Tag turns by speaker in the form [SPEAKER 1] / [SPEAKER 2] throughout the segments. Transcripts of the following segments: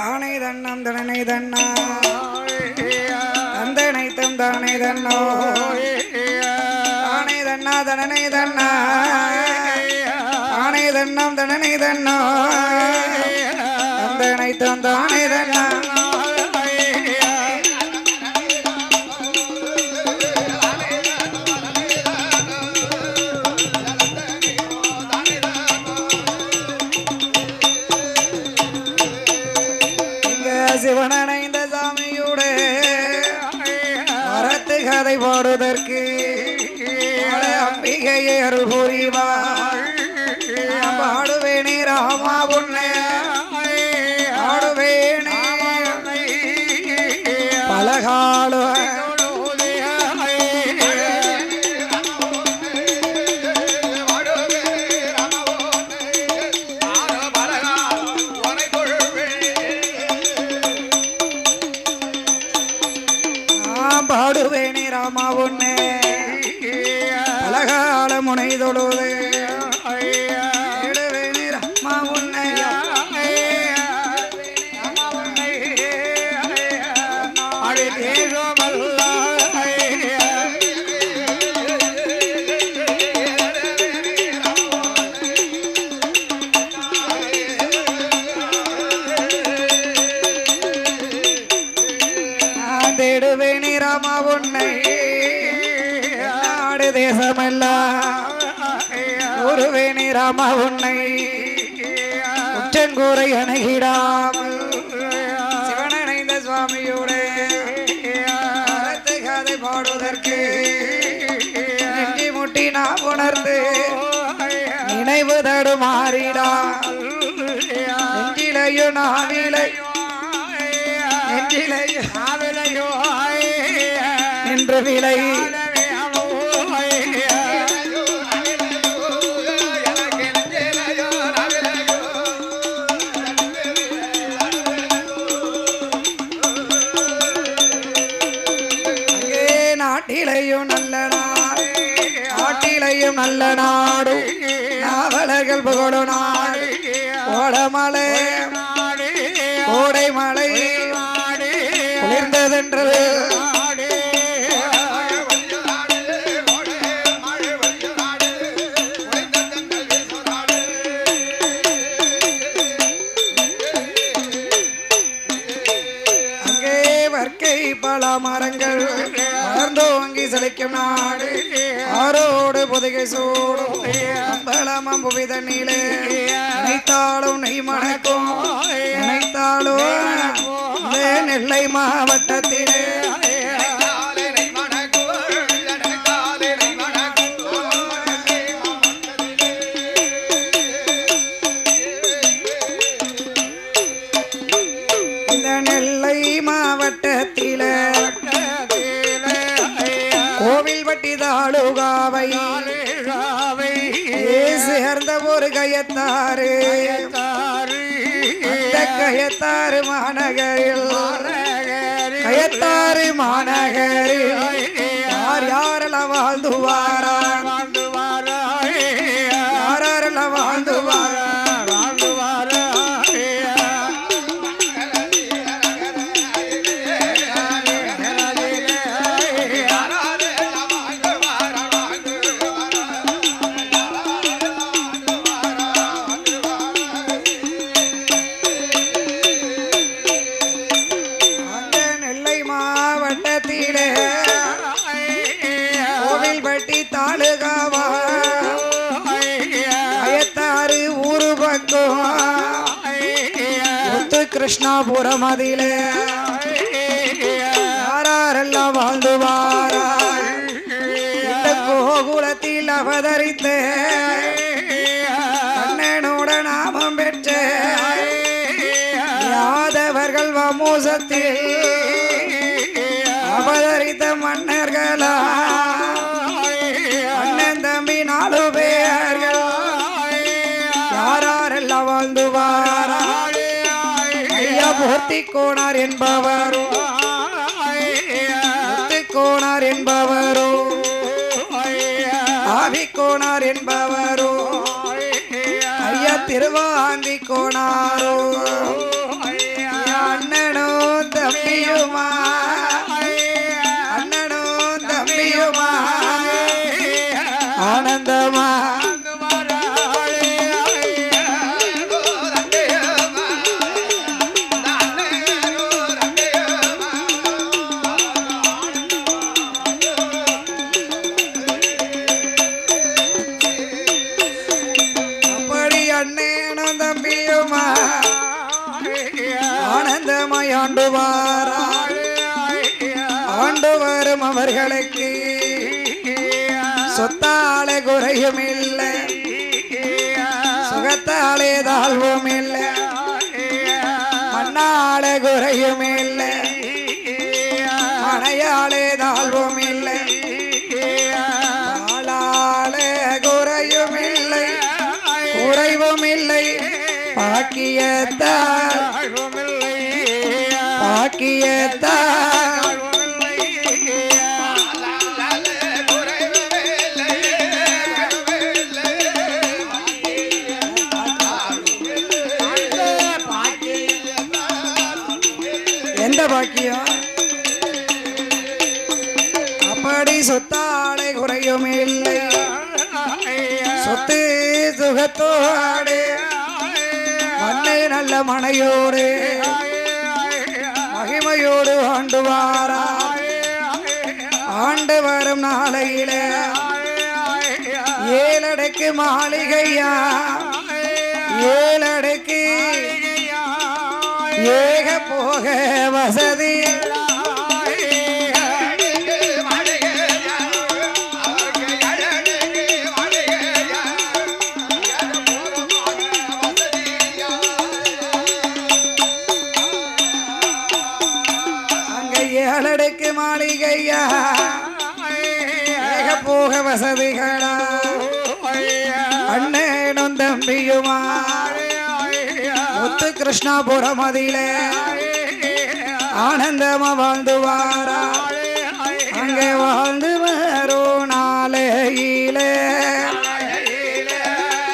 [SPEAKER 1] தானே தன்னம் தனனை தன்னா தந்தனை தம் தானே தன்னோ தானே தன்னா தனனை தன்னா தானே தன்னம் தனனை தன்னோ தந்தனை தம் தானே தன்னா சிவனணைந்த சாமியோட வரத்து கதை பாடுவதற்கு அம்பிகையை அருள் புரிவாள் பாடுவேனே ராமா உன்னை பாடுவேனே பலகால பாடுவேனே ராமா உன்னை பலகால முனை தொழுது பாடுவேனே ராமா உன்னை தேடுவேனே ராமா உன்னை நாடு தேசமெல்லாம் கூறுவேனே ராமா உன்னை உச்சங்கூரை அணுகிடாமல் சிவனணைந்த சுவாமியோட கதை பாடுவதற்கு நெஞ்சி முட்டி நான் உணர்ந்து நினைவு தடுமாறிடா நெஞ்சிலையோ நாவிலையோ நின்ற விலை நாட்டிலையும் நல்ல நாடு நாட்டிலையும் நல்ல நாடு நாவலர்கள் புகழு நாடு கோடமலை கோடை மலை குளிர்ந்ததென்று அங்கே வர்க்கை பல மரங்கள் வளர்ந்தோங்கி செழிக்கும் நாடு ஆரோடு பொதிகை சூடும் அம்பலமம் புவி தண்ணிலே நினைத்தாலும் நெய் மணக்கும் நினைத்தாலும் நெல்லை மாவட்டத்திலே இந்த நெல்லை மாவட்டத்திலே கோவில் பட்டி தாளுகாவை சேர்ந்த ஒரு கயத்தாறு கயத்தாறு மாநகரில் கயத்தாறு மாநகரில் யார் யாரெல்லாம் வாழ்ந்துவாரா யாரெல்லாம் வாழ்ந்துவாரா கோவில் பட்டி தாலுகாவா கயத்தாறு ஊரு பக்கம் முத்து கிருஷ்ணாபுரம் அதிலே யாரெல்லாம் வாழ்ந்துவாரா இந்த கோகுலத்தில் அவதரித்த கண்ணனோட நாமம் பெற்ற யாதவர்கள் வமூசத்தில் அவதரித்த மன்னர்களா அண்ணன் தம்பி 4 பேர்கள் யாரெல்லாம் வாழ்ந்துவாரா ஐயா போர்த்தி கோணார் என்பவரோ கோணார் என்பவரோ ஆவி கோணார் என்பவரோ ஐயா திருவாந்தி கோணாரோ சுகமாய் ஆண்டுவாரா ஆண்டு வரும் அவர்களுக்கு சொத்தாலே குறையும் இல்லை சுகத்தாலே தாழ்வும் இல்லை மண்ணாலே குறையும் இல்லை மனையாலே தாழ்வும் இல்லை ஆளாலே குறையும் இல்லை குறைவும் இல்லை பாக்கியத்தால் பாக்கியத்தால் எந்த பாக்கியம் அப்படி சொத்தாலே குறையும் இல்லை சொத்து சுகத்தோடு மண்ணை நல்ல மனையோடு மகிமையோடு ஆண்டுவாரா ஆண்டு வரும் நாளையில ஏழடுக்கு மாளிகையா ஏழடுக்கு ஏக போக வசதி அங்க ஏழடுக்கு மாளிகையா ஏக போக வசதிகளா அண்ணனும் தம்பியுமா முத்து கிருஷ்ணாபுரம் அதிலே ஆனந்தமா வாழ்ந்துவாரா அங்கே வாழ்ந்து வரும் நாளையிலே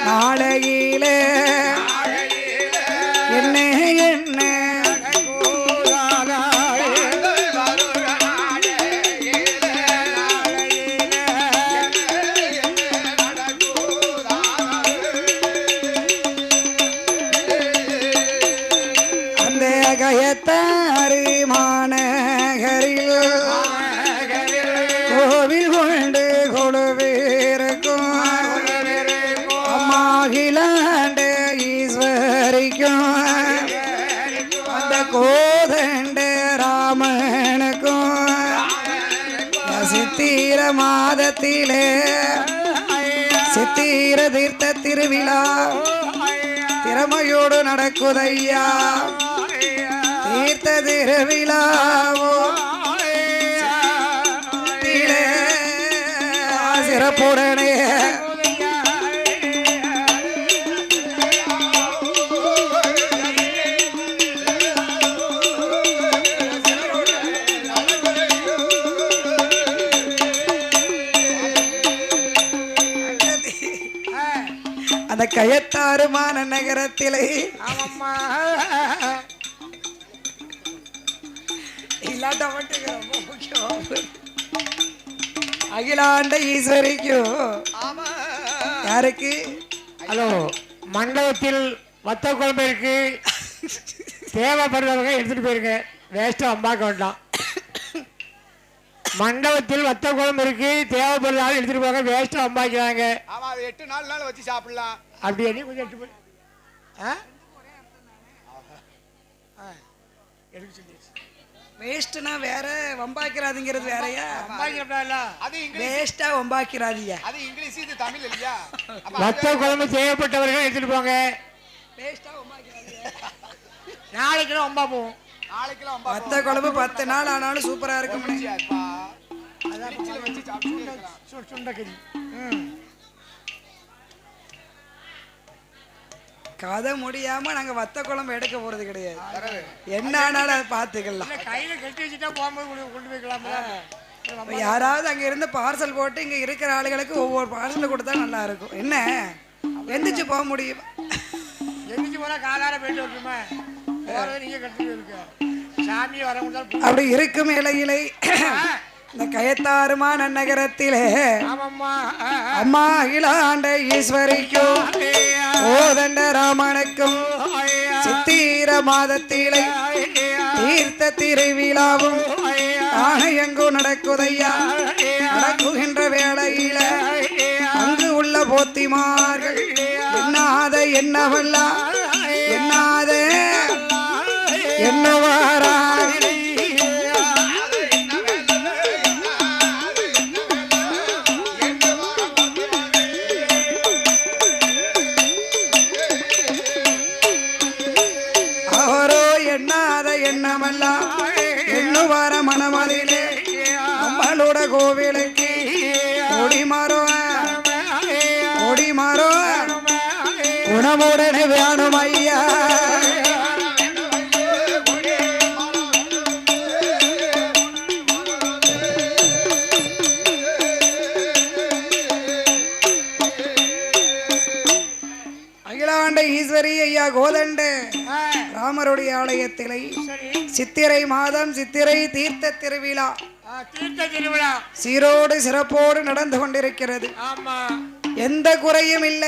[SPEAKER 1] நாளையிலே என்ன என்ன கயத்தாறு மாநகரில் கோவில் கொண்டு கொழுவிருக்கும் அம்மாகிலாண்ட ஈஸ்வரிக்கும் அந்த கோதண்ட ராமனுக்கும் சித்திர மாதத்திலே சித்திர தீர்த்த திருவிழா திறமையோடு நடக்குதையா தீர்த்த திருவிழாவோ சிறப்புடனே அந்த கயத்தாறுமான நகரத்திலே அகிலாண்ட ஈஸ்வரிக்கும் யாருக்கு
[SPEAKER 2] ஹலோ மண்டபத்தில் வத்த குழம்பு இருக்கு தேவைப்படுறவங்க எடுத்துட்டு போயிருங்க வேஸ்டா அம்பாக்க வேண்டாம் மண்டபத்தில் வத்த குழம்பு இருக்கு தேவைப்படுறாலும் எடுத்துட்டு போங்க வேஸ்டா அம்பாக்கிறாங்க
[SPEAKER 3] ஆமா அது 8 நாள் வச்சு சாப்பிடலாம்
[SPEAKER 2] அப்படி என்ன கொஞ்சம் எடுத்து போய் எடுக்க சொல்லி
[SPEAKER 1] வேஸ்ட்னா வேற வம்பாக்கிறாதுங்கிறது வேறயா
[SPEAKER 3] அது
[SPEAKER 1] வேஸ்டா வம்பாக்கிறாதியா
[SPEAKER 3] அது இங்கிலீஷ் இது தமிழ் இல்லையா
[SPEAKER 2] வத்த குழம்பு தேவைப்பட்டவர்கள் எடுத்துட்டு போங்க
[SPEAKER 1] வேஸ்டா வம்பாக்கிறாதியா
[SPEAKER 2] நாளைக்கு வம்பா போவோம்
[SPEAKER 3] நாளைக்குலாம்
[SPEAKER 1] வத்த குழம்பு 10 நாள் ஆனாலும் சூப்பரா இருக்கும்
[SPEAKER 3] வச்சு சாப்பிட்டு
[SPEAKER 2] சுண்டக்கறி
[SPEAKER 1] கதை முடியாம நாங்க வத்த குழம்பு எடுக்க போறது கிடையாது என்ன ஆனாலும் அதை பார்த்துக்கலாம்
[SPEAKER 2] கையில கட்டி வச்சுட்டா போகும்போது கொண்டு போய்க்கலாம்
[SPEAKER 1] யாராவது அங்க இருந்து பார்சல் போட்டு இங்க இருக்கிற ஆளுகளுக்கு ஒவ்வொரு பார்சல் கொடுத்தா நல்லா இருக்கும் என்ன எந்திரிச்சு போக முடியும்
[SPEAKER 2] எந்திரிச்சு போனா காலார போயிட்டு வருமா போறது நீங்க கட்டி இருக்கு சாமி வர முடியாது
[SPEAKER 1] அப்படி இருக்கும் இலையிலை இந்த கயத்தாறுமான நகரத்திலே அம்மா அகிலாண்ட ஈஸ்வரிக்கும் ஓதண்ட ராமனுக்கும் சித்திர மாதத்திலே தீர்த்த திருவிழாவும் ஆணையங்கும் நடக்குதையா நடக்குகின்ற வேளையில அங்கு உள்ள போத்திமார்கள் எண்ணாத என்னவல்ல எண்ணாத என்னவார எண்ணாத எண்ணமெல்லாம் எண்ணுவார மனமதிலே நம்மளோட கோவிலுக்கு கொடிமரோ குணமுடனே வேணும் ஐயா. அகிலாண்ட ஈஸ்வரி ஐயா கோதண்ட ராமருடைய ஆலயத்திலே சித்திரை மாதம் சித்திரை தீர்த்த திருவிழா சீரோடு சிறப்போடு நடந்து கொண்டிருக்கிறது. எந்த குறையும் இல்ல,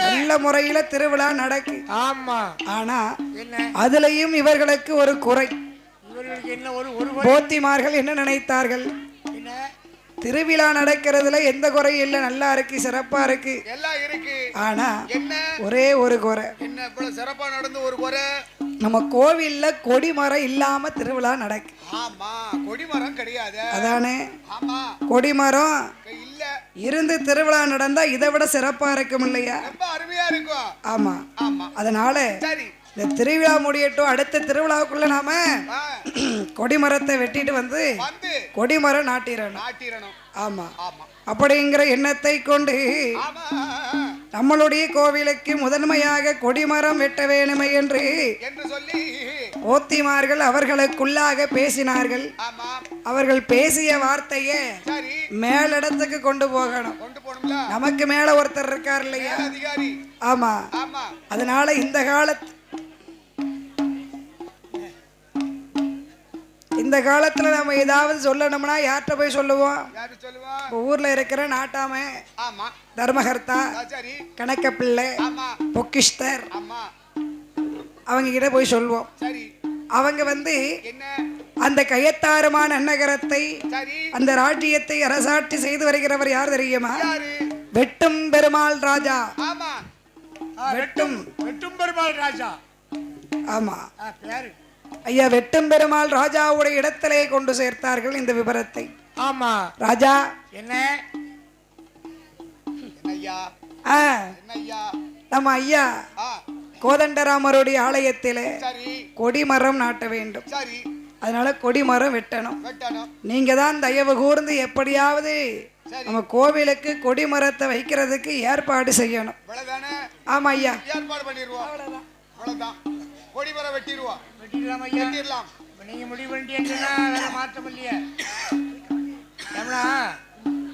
[SPEAKER 1] நல்ல முறையில திருவிழா நடக்கு. ஆனா அதுலயும் இவர்களுக்கு ஒரு குறை. போத்திமார்கள் என்ன நினைத்தார்கள், திருவிழா நடக்கிறதுல எந்த குறையும் இல்ல, நல்லா இருக்கு, சிறப்பா இருக்கு, ஆனா ஒரே ஒரு குறை.
[SPEAKER 3] சிறப்பா நடந்து ஒரு குறை,
[SPEAKER 1] நம்ம கோவில்ல கொடிமரம் இல்லாம திருவிழா நடக்கு.
[SPEAKER 3] ஆமா, கொடிமரம் கிடையாது.
[SPEAKER 1] அதானே,
[SPEAKER 3] ஆமா,
[SPEAKER 1] கொடிமரம்
[SPEAKER 3] இல்ல
[SPEAKER 1] இருந்து திருவிழா நடந்தா இதை விட சிறப்பா இருக்கும் இல்லையா?
[SPEAKER 3] ரொம்ப அருமையா இருக்கும்.
[SPEAKER 1] ஆமா,
[SPEAKER 3] ஆமா.
[SPEAKER 1] அதனால
[SPEAKER 3] சரி,
[SPEAKER 1] இந்த திருவிழா முடியட்டும், அடுத்த திருவிழாவுக்குள்ள நாம கொடிமரத்தை வெட்டிட்டு வந்து கொடிமரம் நாட்டிரணும். ஆமா, அப்படிங்கிற எண்ணத்தை கொண்டு நம்மளுடைய கோவிலுக்கு முதன்மையாக கொடிமரம் வெட்ட வேணுமே என்று
[SPEAKER 3] சொல்லி
[SPEAKER 1] போத்திமார்கள் அவர்களுக்குள்ளாக பேசினார்கள். அவர்கள் பேசிய வார்த்தையை மேலிடத்துக்கு கொண்டு போகணும். நமக்கு மேல ஒருத்தர் இருக்கார் இல்லையா? ஆமா, அதனால இந்த காலத்துல நம்ம ஏதாவது சொல்லணும்னா யார்கிட்ட போய் சொல்லுவோம்? ஊர்ல இருக்கிற நாட்டாம, தர்மகர்த்தா, கணக்க பிள்ளை, பொக்கிஷ்டர், அவங்க கிட்ட போய் சொல்லுவோம். அவங்க வந்து அந்த கயத்தாறுமான அன்னகரத்தை, அந்த ராஜ்யத்தை அரசாட்சி செய்து வருகிறவர் யார் தெரியுமா? வெட்டும் பெருமாள் ராஜா. வெட்டும்
[SPEAKER 2] பெருமாள் ராஜா.
[SPEAKER 1] ஆமா ஐயா, வெட்டும் பெருமாள் ராஜாவுடைய இடத்திலே கொண்டு சேர்த்தார்கள் இந்த விபரத்தை.
[SPEAKER 2] ஆமா,
[SPEAKER 1] ராஜா
[SPEAKER 2] என்ன
[SPEAKER 1] நம்ம ஐயா கோதண்டராமருடைய ஆலயத்திலே கொடிமரம் நாட்ட வேண்டும். அதனால கொடிமரம் வெட்டணும். நீங்க தான் தயவு கூர்ந்து எப்படியாவது நம்ம கோவிலுக்கு கொடிமரத்தை வைக்கிறதுக்கு ஏற்பாடு செய்யணும். ஆமா ஐயா,
[SPEAKER 3] ஏற்பாடு பண்ணிடுவோம். கொடிமரம் வெட்டிடுவோம்.
[SPEAKER 2] நீங்க முடிவு பண்ணிட்டீங்கன்னா வேற மாற்றம் இல்லையே.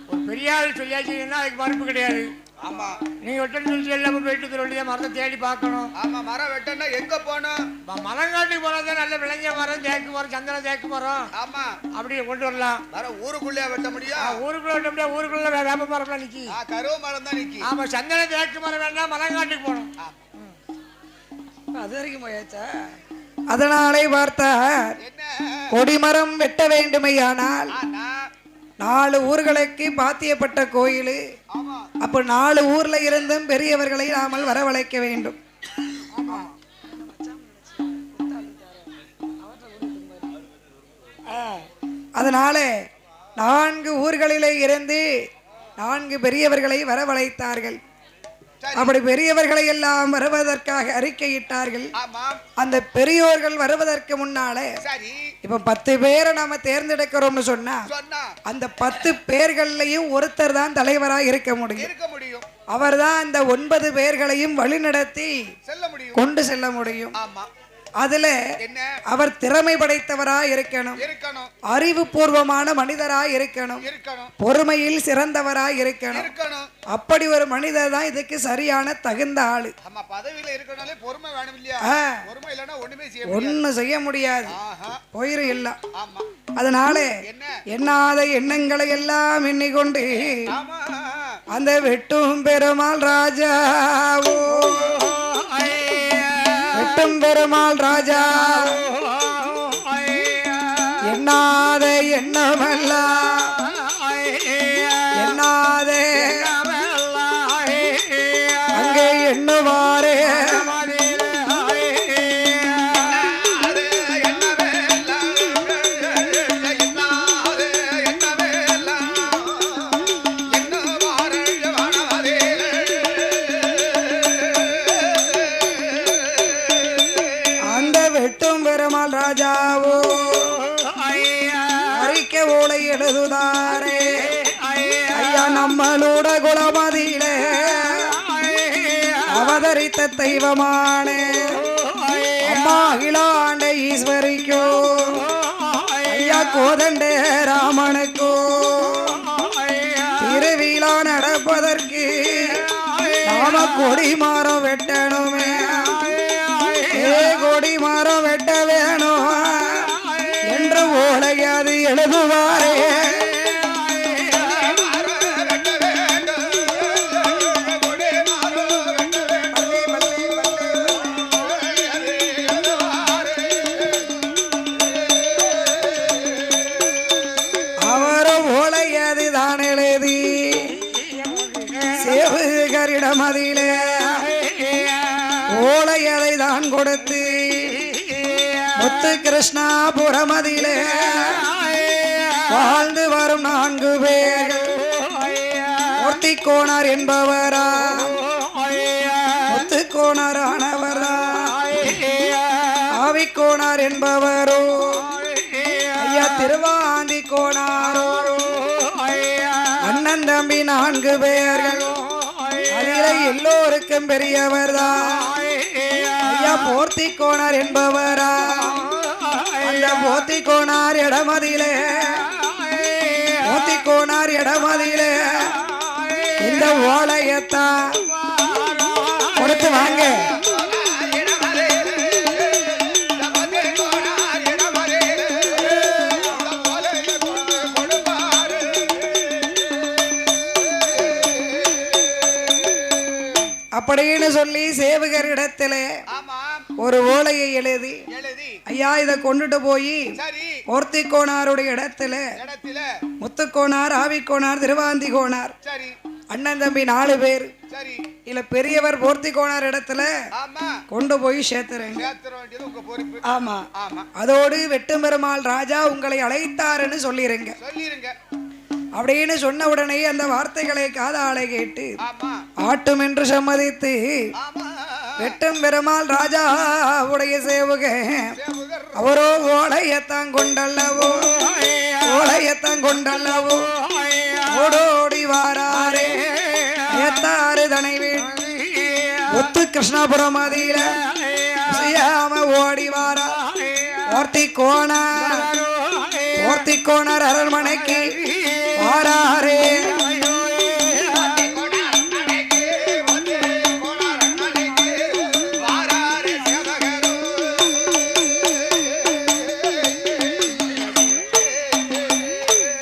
[SPEAKER 2] ஒரு பெரிய ஆள் சொல்லியாச்சுன்னா அதுக்கு மறுப்பு கிடையாது.
[SPEAKER 3] ஆமா,
[SPEAKER 2] நீங்க வெட்டணும் சொல்லி எல்லாமே போயிட்டு சொல்லிய மரத்தை தேடி பார்க்கணும்.
[SPEAKER 3] ஆமா, மரம் வெட்டனா எங்க போனோம்?
[SPEAKER 2] மரங்காட்டுக்கு போனதான் நல்ல விளைஞ்ச மரம், தேக்கு மரம், சந்திர தேக்கு மரம்.
[SPEAKER 3] ஆமா,
[SPEAKER 2] அப்படியே கொண்டு வரலாம்.
[SPEAKER 3] ஊருக்குள்ளே வெட்ட முடியும்?
[SPEAKER 2] ஊருக்குள்ள வெட்ட முடியாது. ஊருக்குள்ள வேப்ப மரம்லாம் நிக்கி,
[SPEAKER 3] கருவ மரம் தான் நிக்கி.
[SPEAKER 2] ஆமா, சந்திர தேக்கு மரம் வேணா மரங்காட்டுக்கு போகணும்.
[SPEAKER 1] அது வரைக்கும் போயாச்சா? அதனாலே பார்த்தார், கொடிமரம் வெட்ட வேண்டுமையானால் 4 ஊர்களுக்கு பாத்தியப்பட்ட கோயில். அப்ப 4 ஊர்ல இருந்தும் பெரியவர்களை நாமல் வரவழைக்க வேண்டும். அதனால 4 ஊர்களிலே இருந்து 4 பெரியவர்களை வரவழைத்தார்கள். அப்படி பெரியவர்களை எல்லாம் வருவதற்காக அறிக்கையிட்டார்கள். அந்த பெரியோர்கள் வருவதற்கு முன்னாலே இப்ப 10 பேரை நாம தேர்ந்தெடுக்கிறோம்னு சொன்னா அந்த 10 பேர்களையும் ஒருத்தர் தான் தலைவராக இருக்க முடியும். அவர் தான் அந்த 9 பேர்களையும் வழிநடத்தி கொண்டு செல்ல முடியும். அதுல அவர் திறமை படைத்தவராய் இருக்கணும், அறிவுபூர்வமான மனிதராய் இருக்கணும், பொறுமையில் சிறந்தவராய் இருக்கணும். அப்படி ஒரு மனிதர் தான் இதுக்கு சரியான தகுந்த ஆளு. ஒண்ணு செய்ய முடியாது, போயிரும் இல்ல. அதனால எண்ணாத எண்ணங்களை எல்லாம் எண்ணிக்கொண்டு அந்த வெட்டும் பெருமாள் ராஜாவோ, வெட்டும் பெருமாள் ராஜா எண்ணாத எண்ணமல்ல, எண்ணாத அங்கே எண்ணுவாரே. வெட்டும் பெருமாள் ராஜாவோ அறிக்க ஓலை எழுதுதாரே ஐயா நம்மளோட குலமதியிலே அவதரித்த தெய்வமானே அம்மா அகிலாண்ட ஈஸ்வரிக்கோ ஐயா கோதண்டே ராமனுக்கோ திருவிழா நடப்பதற்கு நாம கொடி மரம் வெட்டணுமே கொடி மரம் வெட்ட வேணும் என்று ஓலையாது எழுதுவாரே அவரும் ஓலையாது தான் எழுதி சேவகரிடமதிலே ஓலையதை தான் கொடுத்து முத்து கிருஷ்ணாபுரமதிலே வாழ்ந்து வரும் 4 பேர்கள் மூர்த்தி கோணார் என்பவரா முத்து கோணார் ஆனவரா ஆவி கோணார் என்பவரோ ஐயா திருவாந்தி கோணாரோ அண்ணன் தம்பி 4 பேர்கள் அதிலே எல்லோருக்கும் பெரியவர்தான் ஐயா போர்த்தி கோணார் என்பவரா அந்த போர்த்தி கோணார் இடமதியிலே போர்த்தி கோணார் இடமதியிலே இந்த ஓலையத்தான் கொடுத்து வாங்க அப்படின்னு சொல்லி சேவகரிடத்திலே ஒரு ஓலையை எழுதி ஐயா இதை கொண்டுட்டு போய் போர்த்தி கோணாருடைய இடத்துல முத்துக்கோணார் ஆவிக்கோணார் திருவாந்தி கோணார் அண்ணன் தம்பி 4 பேர் இல்ல பெரியவர் போர்த்தி கோணார் இடத்துல கொண்டு போய் சேர்த்துறேங்க. ஆமா அதோடு வெட்டும் பெருமாள் ராஜா உங்களை அழைத்தாருன்னு சொல்லிருங்க. அப்படின்னு சொன்ன உடனே அந்த வார்த்தைகளை காதாலை கேட்டு ஆட்டும் என்று சம்மதித்து வெட்டும் பெருமாள் ராஜா உடைய சேவுக அவரோ ஓலையத்தான் கொண்டல்லவோ ஓலையத்தான் கொண்டல்லவோ ஓடோடி வாராரே ஏத்தாறு தனைவே ஒத்து கிருஷ்ணாபுரம் அதில செய்யாம ஓடி வாரா ஓர்த்தி கோணர் அரண்மனைக்கு வாராரே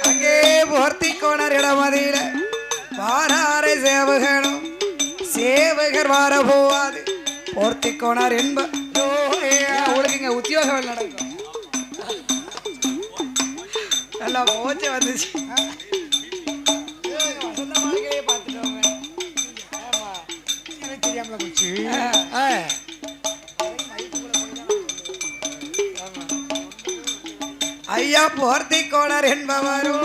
[SPEAKER 1] அங்கே போர்த்தி கோணர் இடமதியில வாராரே சேவகனும் சேவகர் வார போவாது போர்த்தி கோணர் என்ப உங்களுக்கு இங்க உத்தியோகம் நடக்கும் நல்லா போச்சு வந்துச்சு. ஐயா போர்த்தி கோணர் என்பவரோ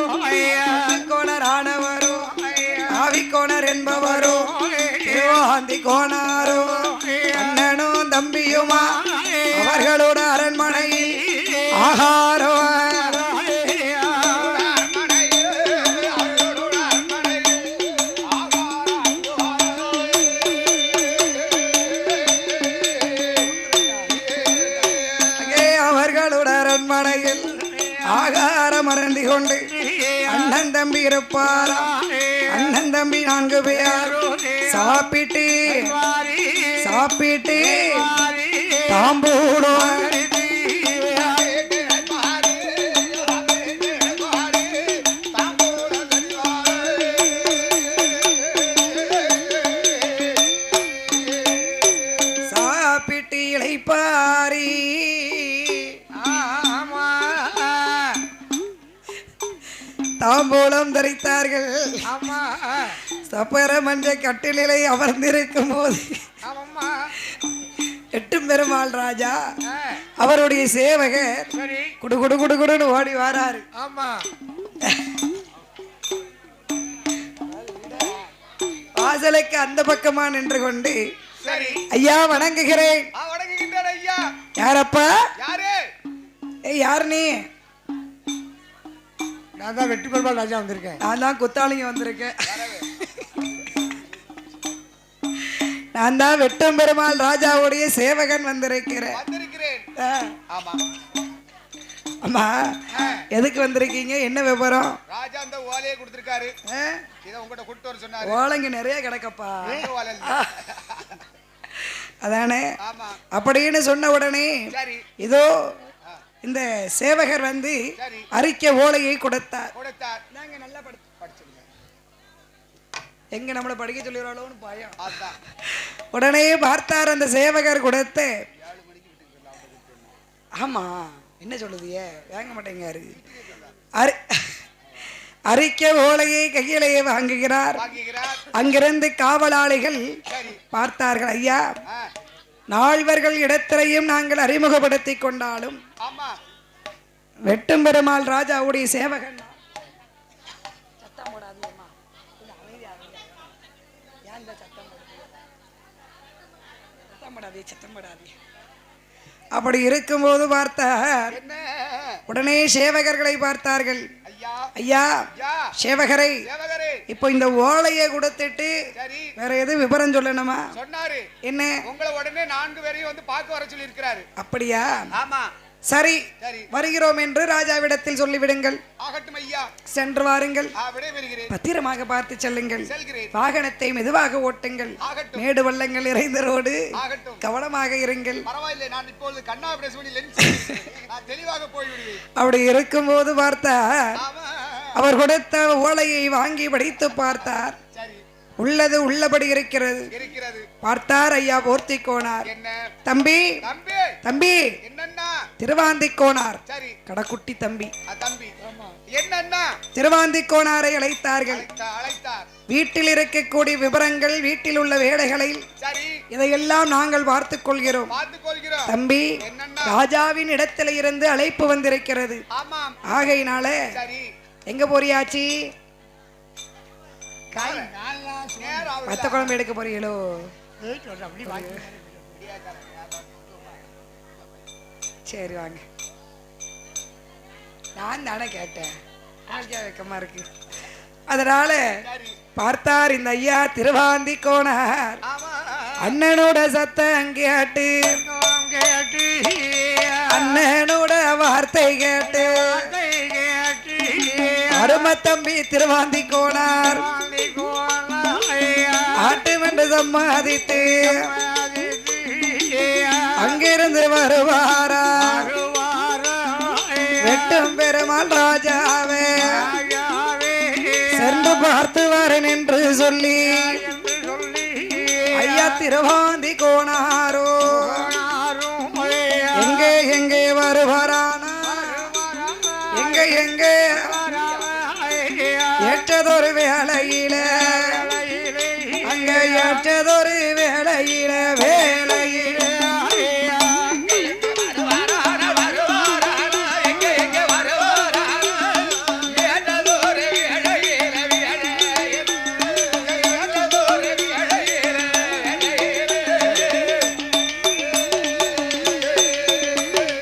[SPEAKER 1] கோணர் ஆனவரோ ஆவி கோணர் என்பவரோ திருவாந்தி கோணாரோ அண்ணனும் தம்பியுமா அவர்களோட அரண்மனையில் ஆகாரோ அரண்மனையில் ஆகாரம் அருந்தி கொண்டு அண்ணன் தம்பி இருப்பாரா அண்ணன் தம்பி 4 பேர் சாப்பிட்டு தாம்பூடும் சாப்பிட்டு இளைப்பாரி தாம்பூலம் தரித்தார்கள். சப்பர மஞ்ச கட்டிலை அமர்ந்திருக்கும் போது எட்டும் பெருமாள் ராஜா அவருடைய சேவகர் குடு குடு குடு குடுன்னு ஓடி வாராரு. வாசலுக்கு அந்த பக்கமா நின்று கொண்டு ஐயா வணங்குகிறேன் யாரப்பா?
[SPEAKER 3] யாரு?
[SPEAKER 1] ஏய், யார் நீ?
[SPEAKER 2] நான் தான் வெற்றி பெருமாள் ராஜா வந்திருக்கேன்.
[SPEAKER 1] நான் தான் குத்தாளிங்க வந்திருக்கேன். நான் தான் வெட்டும் பெருமாள் ராஜாவுடைய சேவகன் வந்திருக்கிறேன்.
[SPEAKER 3] ஆமா.
[SPEAKER 1] அம்மா, எதுக்கு வந்திருக்கீங்க? என்ன விவரம்?
[SPEAKER 3] ராஜா அந்த ஓலையை கொடுத்திருக்காரு. இத உங்ககிட்ட கூட்டி வர சொன்னாரு.
[SPEAKER 1] ஓலைங்க நிறைய கிடக்கப்பா.
[SPEAKER 3] ஓலை இல்ல.
[SPEAKER 1] அதானே?
[SPEAKER 3] ஆமா.
[SPEAKER 1] அப்படின்னு சொன்ன உடனே
[SPEAKER 3] சரி.
[SPEAKER 1] இதோ இந்த சேவகர் வந்து
[SPEAKER 3] சரி.
[SPEAKER 1] அறிக்கை ஓலையை கொடுத்தார்.
[SPEAKER 3] நாங்க நல்லா படிச்சிருங்க.
[SPEAKER 1] எங்க நம்மள படிக்க சொல்லிடுறாளோன்னு பயம்.
[SPEAKER 3] அதான்.
[SPEAKER 1] உடனே பார்த்தார் அந்த சேவகர் கொடுத்து. ஆமா, என்ன சொல்லுதியே, வாங்க மாட்டேங்காரு. அறிக்கை ஓலையை கையிலேயே வாங்குகிறார். அங்கிருந்து காவலாளிகள் பார்த்தார்கள். ஐயா, நால்வர்கள் இடத்திலையும் நாங்கள் அறிமுகப்படுத்தி கொண்டாலும் வெட்டும் பெருமாள் ராஜாவுடைய சேவகன். சத்தம் போடாதீங்கம்மா, சத்தம் போடாதீ. அப்படி இருக்கும்போது பார்த்தார். உடனே சேவகர்களை பார்த்தார்கள். ஐயா, சேவகரை, இப்போ இந்த ஓலையை கொடுத்துட்டு வேற எது விவரம் சொல்லணுமா?
[SPEAKER 3] சொன்னாரு.
[SPEAKER 1] என்ன?
[SPEAKER 3] உங்களை உடனே 4 பேரையும் வந்து பார்க்க வர சொல்லி இருக்கிறாரு.
[SPEAKER 1] அப்படியா?
[SPEAKER 3] ஆமா.
[SPEAKER 1] சரி, வருகிறோம் என்று ராஜாவிடத்தில் சொல்லிவிடுங்கள்.
[SPEAKER 3] ஆகட்டும் ஐயா.
[SPEAKER 1] சென்று வாருங்கள்.
[SPEAKER 3] விடைபெறுகிறேன்.
[SPEAKER 1] பத்திரமாக பார்த்து செல்லுங்கள். வாகனத்தை மெதுவாக ஓட்டுங்கள். மேடு வள்ளங்கள் இறைந்த ரோடு. கவனமாக இருங்கள்.
[SPEAKER 3] பரவாயில்லை, நான் இப்பொழுது கண்ணாபிரேசனி லென்ஸ் நான் தெளிவாக போய் விடுவேன்.
[SPEAKER 1] அப்படி இருக்கும்போது பார்த்தார். அவர் கொடுத்த ஓலையை வாங்கி படித்து பார்த்தார். உள்ளது உள்ளபடி இருக்கிறது. பார்த்தார். ஐயா போர்த்திக்கோனார். தம்பி, தம்பி, திருவாந்திக்கோனார் கடக்குட்டி தம்பி. திருவாந்திக்கோனாரை அழைத்தார்கள். வீட்டில் இருக்கக்கூடிய விவரங்கள், வீட்டில் உள்ள வேலைகளை இதையெல்லாம் நாங்கள் பார்த்துக் கொள்கிறோம். தம்பி, ராஜாவின் இடத்துல இருந்து அழைப்பு வந்திருக்கிறது. ஆகையினால எங்க போறியாச்சி? பத்த குழம்பு எடுக்க போறீங்களோ? சரி வாங்க. நான் தானே கேட்டேன், வெக்கமா இருக்கு. அதனால பார்த்தார் இந்த ஐயா திருவாந்திக்கோனார். அண்ணனோட சத்தம் கேட்டு, அண்ணனோட வார்த்தை கேட்டு அருமை தம்பி திருவாந்திக்கோனார் ஆட்டுமென்று சம்மாதித்து அங்கிருந்து வருவாரா வெட்டும் பெருமாள் ராஜாவே சென்று பார்த்து வரேன் என்று சொல்லி ஐயா திருவாந்திக்கோனாரோ எங்கே எங்கே வருவாரானா, எங்கே எங்கே ஏற்றதொரு வேளையில, அங்க ஏற்றதொரு வேளையில வேளையில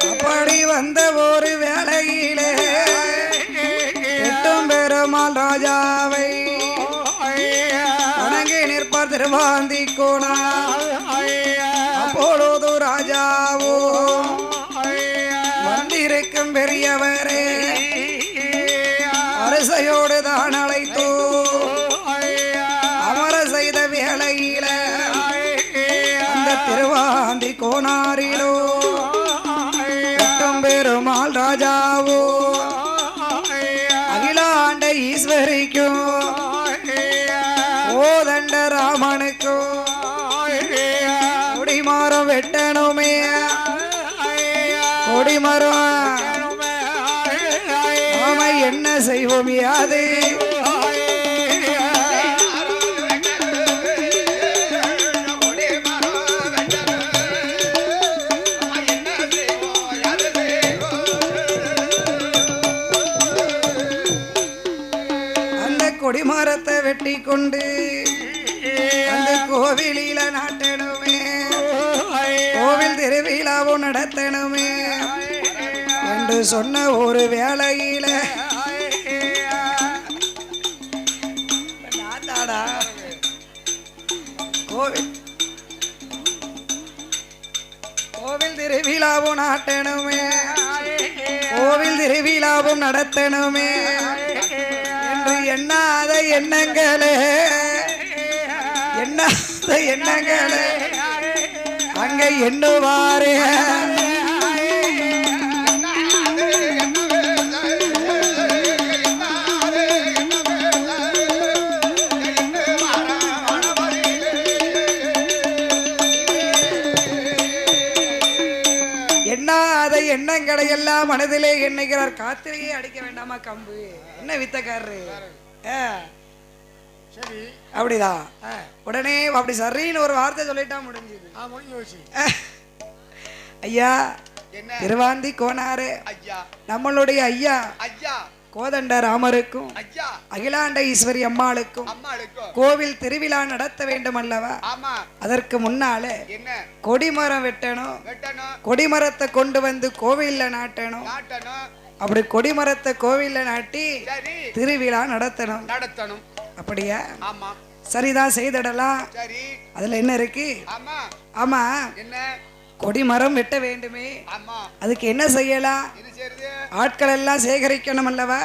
[SPEAKER 1] அப்படி வந்த ஒரு வேளையிலே வெட்டும் பெருமாள் ராஜாவை வணங்கி நிற்பார் திருவாந்திக்கோனார். அப்பொழுது ராஜாவோ வந்திருக்கும் பெரியவரே அரசையோடு தான் அழைத்தோ அமர செய்த வேளையில அந்த திருவாந்திக்கோனாரிலோ வெட்டும் பெருமாள் ராஜாவோ அகிலாண்ட ஈஸ்வரிக்கும் ஓதண்ட ராமனுக்கும் கொடிமரம் வெட்டணுமே, கொடிமரம் நாம என்ன செய்வோம் யாது? கொடிமரத்தை வெட்டி கொண்டு அந்த கோவிலில நாட்டணுமே, கோவில் திருவிழா திருவிழாவும் நடத்தணுமே என்று சொன்ன ஒரு வேளையில நான்தாடா கோவில் திருவிழாவும் நாட்டணுமே கோவில் திருவிழாவும் நடத்தணுமே என்று எண்ணாத எண்ணங்களே எண்ணாத எண்ணங்களே அங்க எண்ணுவாரே எண்ணாத எண்ணங்களை எல்லாம் மனதிலே எண்ணுகிறார். காத்திரையே அடிக்க வேண்டாமா கம்பு? என்ன வித்தக்காரரு?
[SPEAKER 2] சரி
[SPEAKER 1] அப்படிதான். உடனே அப்படி சரின்னு ஒரு வார்த்தை சொல்லிட்டா முடிஞ்சது. ஐயா திருவாந்தி கோனாரு நம்மளுடைய ஐயா கோதண்ட ராமருக்கும் அகிலாண்ட ஈஸ்வரி அம்மாளுக்கும் கோவில் திருவிழா நடத்த வேண்டும் அல்லவா? அதற்கு முன்னாலே கொடிமரம் வெட்டணும். கொடிமரத்தை கொண்டு வந்து கோவில்ல நாட்டணும். அப்படி கொடிமரத்தை கோவில்ல நாட்டி திருவிழா நடத்தணும். அப்படியா? சரிதான், செய்திடலாம். அதுல என்ன இருக்கு? ஆமா, கொடிமரம் வெட்ட வேண்டுமே, அதுக்கு என்ன செய்யலாம்? ஆட்கள் எல்லாம் சேகரிக்கணும் அல்லவா?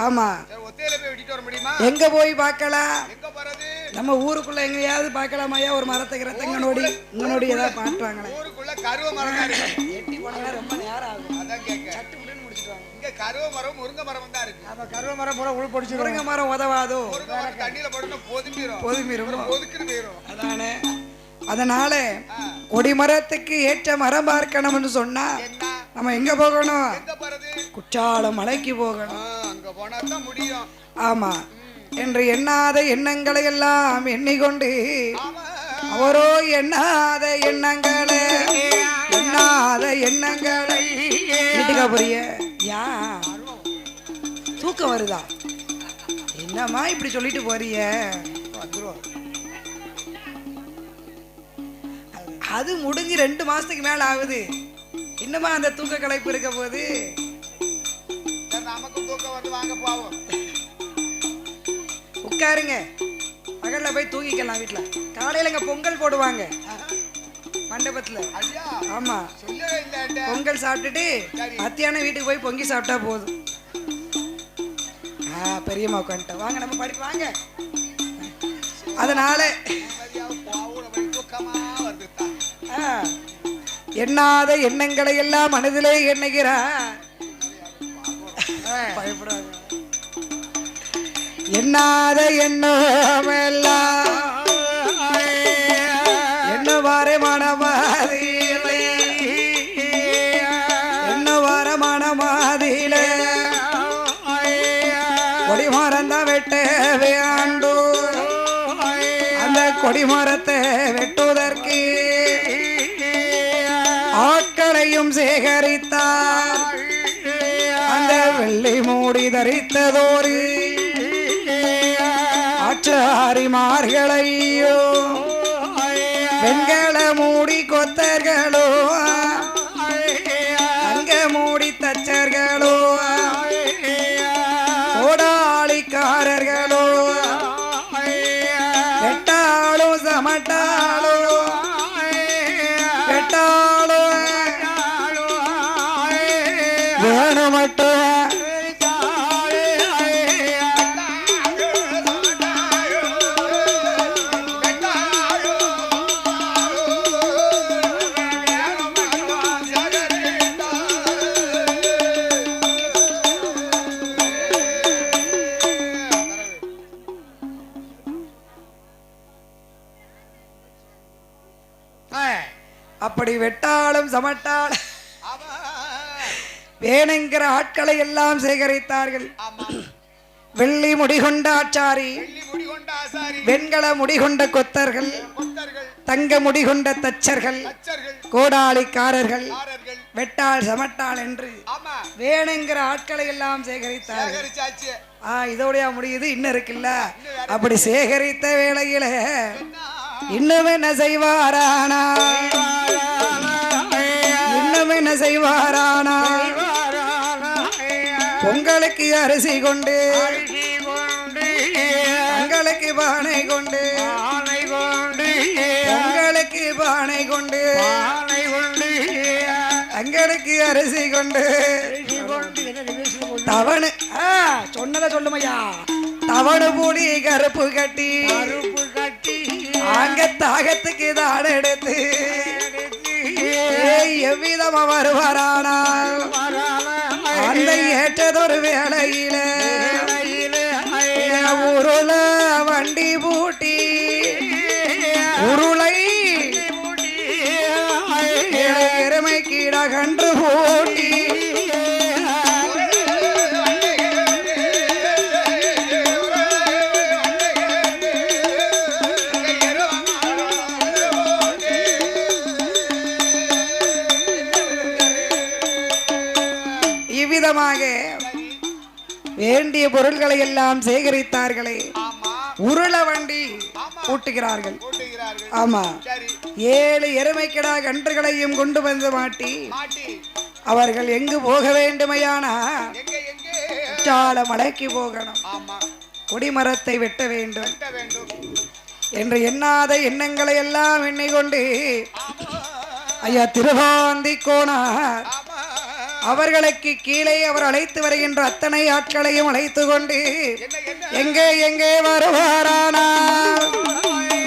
[SPEAKER 1] ஆமா, எங்க போய் பார்க்கலாம்? நம்ம ஊருக்குள்ள எங்கயாவது பார்க்கலாமாயா? ஒரு மரத்தை கிரத்தங்க நோடி இங்க நோடி ஏதாவது பாட்டுவாங்களே. ரொம்ப நேரம் ஆகும். முருங்கை மரம் உதவாதோ? அதானே. அதனால கொடிமரத்துக்கு ஏற்ற மரம் பார்க்கணும்னு சொன்னா நம்ம எங்க போகணும்? குற்றாலம் மலைக்கு போகணும். ஆமா, என்று எண்ணாத எண்ணங்களை எல்லாம் எண்ணிக்கொண்டு அவரோ எண்ணாத எண்ணங்களை வீட்டுக்கா புரிய யா தூக்கம் வருதா? என்னம்மா இப்படி சொல்லிட்டு போறிய? அது முடிஞ்சு 2 மாசத்துக்கு மேல ஆகுது. இன்னுமா அந்த தூக்க கலைப்பு இருக்க போது? உட்காருங்க, பகல்ல போய் தூங்கிக்கலாம். வீட்டுல காலையில இங்க பொங்கல் போடுவாங்க மண்டபத்துல. ஆமா, பொங்கல் சாப்பிட்டுட்டு மத்தியானம் வீட்டுக்கு போய் பொங்கி சாப்பிட்டா போதும். பெரியம்மா உட்காந்துட்ட, வாங்க நம்ம படிப்பு வாங்க. அதனால எண்ணாத எண்ணங்களை எல்லாம் மனதிலே எண்ணுகிறார். பயப்படாத. எண்ணாத எண்ணமெல்லாம் எண்ணுவாரே மனமாதிலே, எண்ணுவார மனமாதிலே கொடிமரந்தான் வெட்ட வேண்டு. அந்த கொடிமரத்தை வெட்டுவதற்கு ஆட்களையும் சேகரித்தார். அந்த வெள்ளை மூடி தரித்ததோரு ஆச்சாரிமார்களையோ வெண்கல மூடி கொத்தர்களோ அங்க மூடி தச்சர்களோ கோடாளிக்காரர்களோ வெட்டாளோ சமட்டாளோ வெட்டாளோ வேணுமட்டோ அப்படி வெட்டாலும் சமட்டாலும் வேணுங்கிற ஆட்களை எல்லாம் சேகரித்தார்கள். வெள்ளி முடிகொண்ட ஆச்சாரி, வெண்கல முடிகொண்ட கொத்தர்கள், தங்க முடிகொண்ட தச்சர்கள், கோடாளிக்காரர்கள், வெட்டாள் சமட்டாள் என்று வேணுங்கிற ஆட்களை எல்லாம் சேகரித்தார்கள். இதோடைய முடியுது, இன்னும் இருக்குல்ல. அப்படி சேகரித்த வேளையில இன்னும் என்ன செய்வாரானா? செய்வாரானா பொங்கலுக்கு அரிசி கொண்டு தங்களுக்கு பானை கொண்டு பொங்கலுக்கு பானை கொண்டு தங்களுக்கு அரிசி கொண்டு தவணு சொன்னதை சொல்லுமையா தவணு பூடி கருப்பு கட்டி அங்க தாகத்துக்கு தான் எடுத்து எவ்விதமா வருவாரானா அந்த ஏற்றதொரு வேளையில உருள வண்டி பூட்டி உருளை எருமை கீழ கன்று பூட்டி இவ்விதமாக வேண்டிய பொருள்களை எல்லாம் சேகரித்தார்களே உருள வண்டி பூட்டுகிறார்கள். ஆமா, 7 எருமைக்கிடா கன்றுகளையும் கொண்டு வந்து மாட்டி அவர்கள் எங்கு போக வேண்டுமையானா குற்றால மலைக்கு போகணும், கொடிமரத்தை வெட்ட வேண்டும் என்று எண்ணாத எண்ணங்களை எல்லாம் எண்ணிக்கொண்டு ஐயா திருவாந்தி கோனார் அவர்களுக்கு கீழே அவர் அழைத்து வருகின்ற அத்தனை ஆட்களையும் அழைத்து கொண்டு எங்கே எங்கே வருவாரானா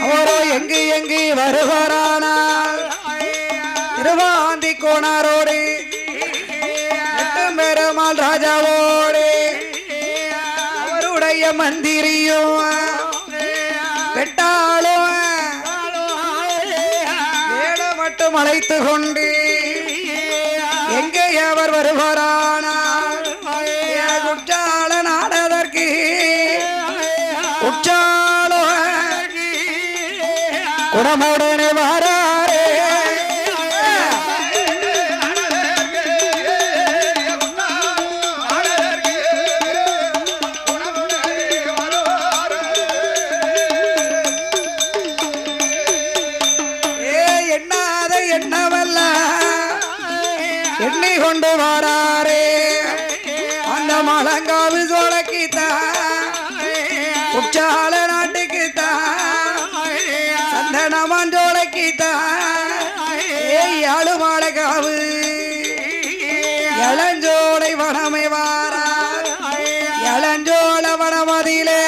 [SPEAKER 1] அவரோ எங்கு எங்கு வருவாரானா திருவாந்தி கோனாரோடு பெருமாள் ராஜாவோடு அவருடைய மந்திரியும் வெட்டாலும் ஏழு மட்டும் அழைத்து கொண்டு எங்கே அவர் வருவாரானால் குற்றால நாடதற்கு குற்றால குடமுடனே வாராரே எண்ணாத எண்ணவல்ல எண்ணி கொண்டு வாராரே அந்த மலங்காவு சோழக்கித்தான் குற்றால நாட்டுக்குத்தான் சந்தனமான் சோழக்கித்தான் ஏழு மாலகாவு இளஞ்சோலை வனமை வாரார் இளஞ்சோல வனமதியிலே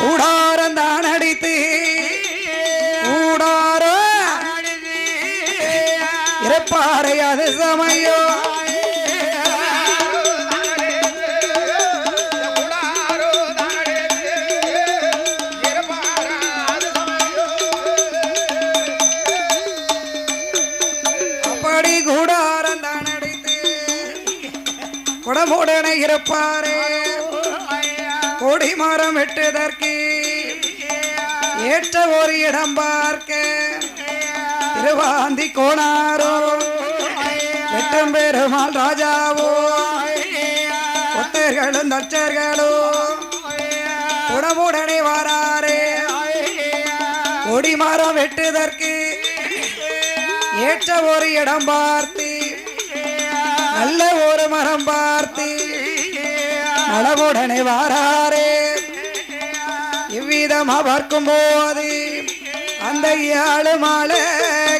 [SPEAKER 1] கூடாரந்தான் அடித்து கூடாரோ இருப்பாறை அது சமயோ அப்படி கூடாரந்தான் அடித்து குடமுடனே இருப்பாரே கொடிமரம் வெட்டுதற்கு ஏற்ற ஒரு இடம் பார்க்க திருவாந்தி கோனாரோ வெட்டம் பெருமாள் ராஜாவோ கொத்தர்களும் தச்சர்களும் உடமுடனே வாராரே கொடிமரம் வெட்டுதற்கு ஏற்ற ஒரு இடம் பார்த்து நல்ல ஒரு மரம் பார்த்து நலமுடனே வாராரே இவ்விதமா பார்க்கும் போது அந்த 7 மாலை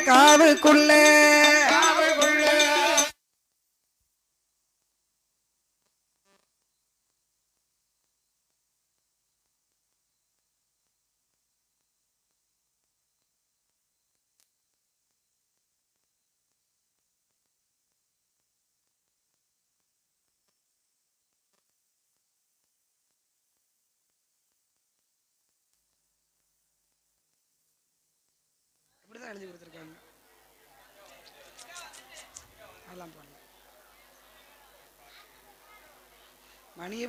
[SPEAKER 1] காவுக்குள்ளே எழுதி கொடுத்துருக்காங்க. அதெல்லாம் போடல. மணியை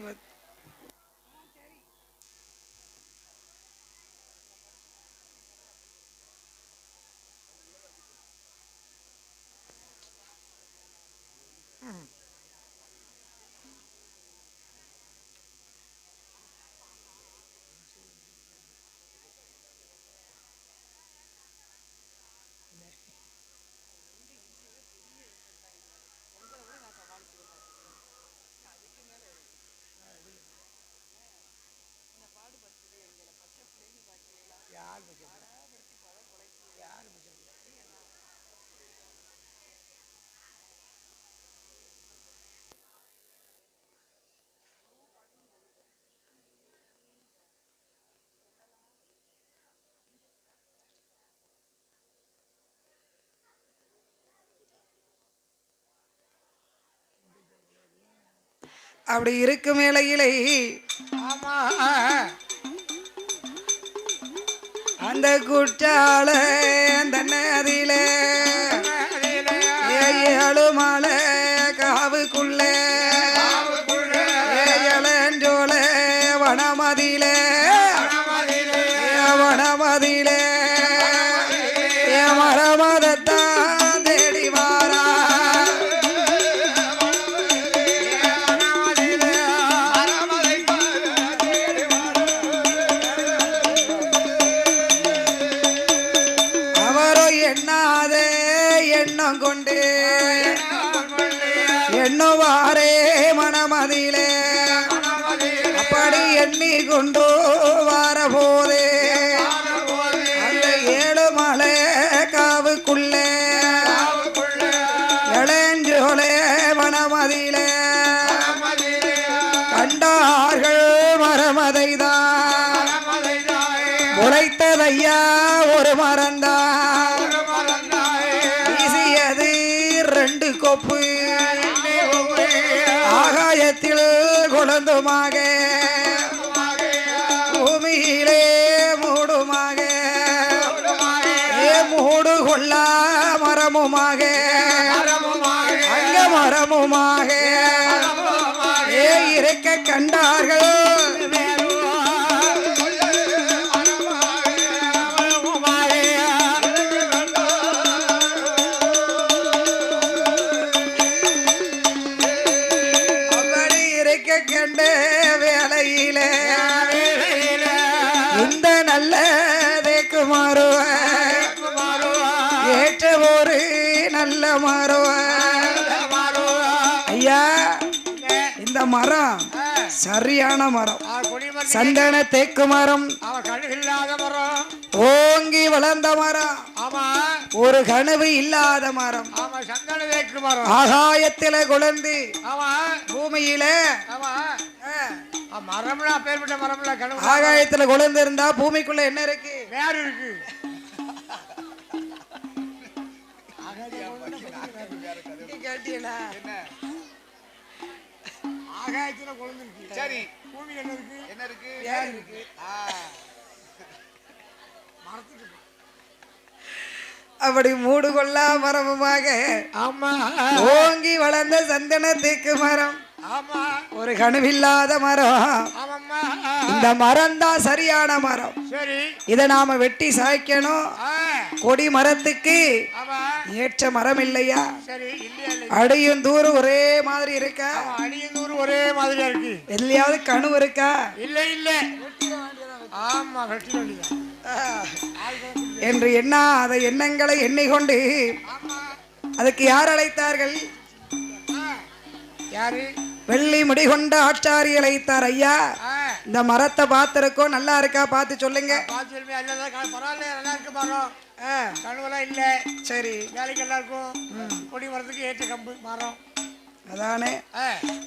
[SPEAKER 1] அப்படி இருக்கும் வேளையிலே
[SPEAKER 2] ஆமா
[SPEAKER 1] அந்த குற்றால அந்த நதியில ஏழுமலை காவுக்குள்ள ஏழஞ்சோல வனமதியில வனமதியில மரமதத்தான் தேடி வாரா அவரோ எண்ணாத எண்ணம் கொண்டு எண்ணுவாரே மனமதியிலே அப்படி எண்ணி கொண்டு வார போதே அந்த ஏழுமலை காவுக்குள்ளே இளஞ்சோலே மனமதியிலே கண்டார்கள் மரமதைதான் உழைத்ததையா ஒரு மரந்தான் வீசியது 2 கொப்பு ஆகாயத்தில் குழந்துமாக பூமியிலே மூடுமாக மூடு கொள்ளா மரமுமாக அங்க மரமுமாக இருக்க கண்டார்கள் அப்படி இருக்க கண்ட வேளையிலே இந்த நல்ல தேக்கு மாறுவ ஏற்ற ஒரு நல்ல மரம் ஐயா இந்த மரம் சரியான மரம் சந்தன தேக்கு மரம் ஓங்கி வளர்ந்த மரம் ஒரு கனவு இல்லாத மரம் ஆகாயத்தில குழந்து பூமியில ஆகாயத்துல குழந்து இருந்தா பூமிக்குள்ள என்ன இருக்கு
[SPEAKER 2] வேறு இருக்கு
[SPEAKER 1] கேட்டீங்களா
[SPEAKER 2] ஆகாயத்துல குழந்தை இருக்கு
[SPEAKER 3] சரி
[SPEAKER 2] பூமியில என்ன இருக்கு
[SPEAKER 3] என்ன இருக்கு
[SPEAKER 1] ஏன் இருக்கு
[SPEAKER 2] மரத்துக்கு
[SPEAKER 1] அப்படி மூடு கொள்ளா மரமுமாக
[SPEAKER 2] ஆமா
[SPEAKER 1] ஓங்கி வளர்ந்த சந்தன தேக்கு மரம்
[SPEAKER 2] ஆமா
[SPEAKER 1] ஒரு கனவில்லாத மரம்
[SPEAKER 2] ஆமாம்மா
[SPEAKER 1] இந்த மரம் தான் சரியான மரம்
[SPEAKER 2] சரி
[SPEAKER 1] இதை நாம வெட்டி சாய்க்கணும் கொடி மரத்துக்கு
[SPEAKER 2] ஆமா
[SPEAKER 1] ஏற்ற மரம் இல்லையா
[SPEAKER 2] சரி இல்லையா இல்லை
[SPEAKER 1] அடியும் தூரம் ஒரே மாதிரி இருக்கா
[SPEAKER 2] அடியந்தூர் ஒரே மாதிரியா இருக்கு
[SPEAKER 1] எதுலயாவது கனவு இருக்கா
[SPEAKER 2] இல்ல இல்ல ஆமா வெட்டி வேண்டியதான்
[SPEAKER 1] என்று எண்ணாத எண்ணங்களை எண்ணிக்கொண்டு அதுக்கு யார் அழைத்தார்கள்
[SPEAKER 2] யாரு
[SPEAKER 1] வெள்ளி முடிகொண்ட ஆச்சாரி அழைத்தார் ஐயா இந்த மரத்தை பார்த்திருக்கோம் நல்லா இருக்கா பார்த்து சொல்லுங்க
[SPEAKER 2] பாத்து பரவாயில்ல நல்லா இருக்கு மரம் கனவுலாம் இல்ல
[SPEAKER 1] சரி
[SPEAKER 2] வேலைக்கு எல்லாருக்கும் கொடி மரத்துக்கு ஏற்ற கம்பு மரம்
[SPEAKER 1] அதானே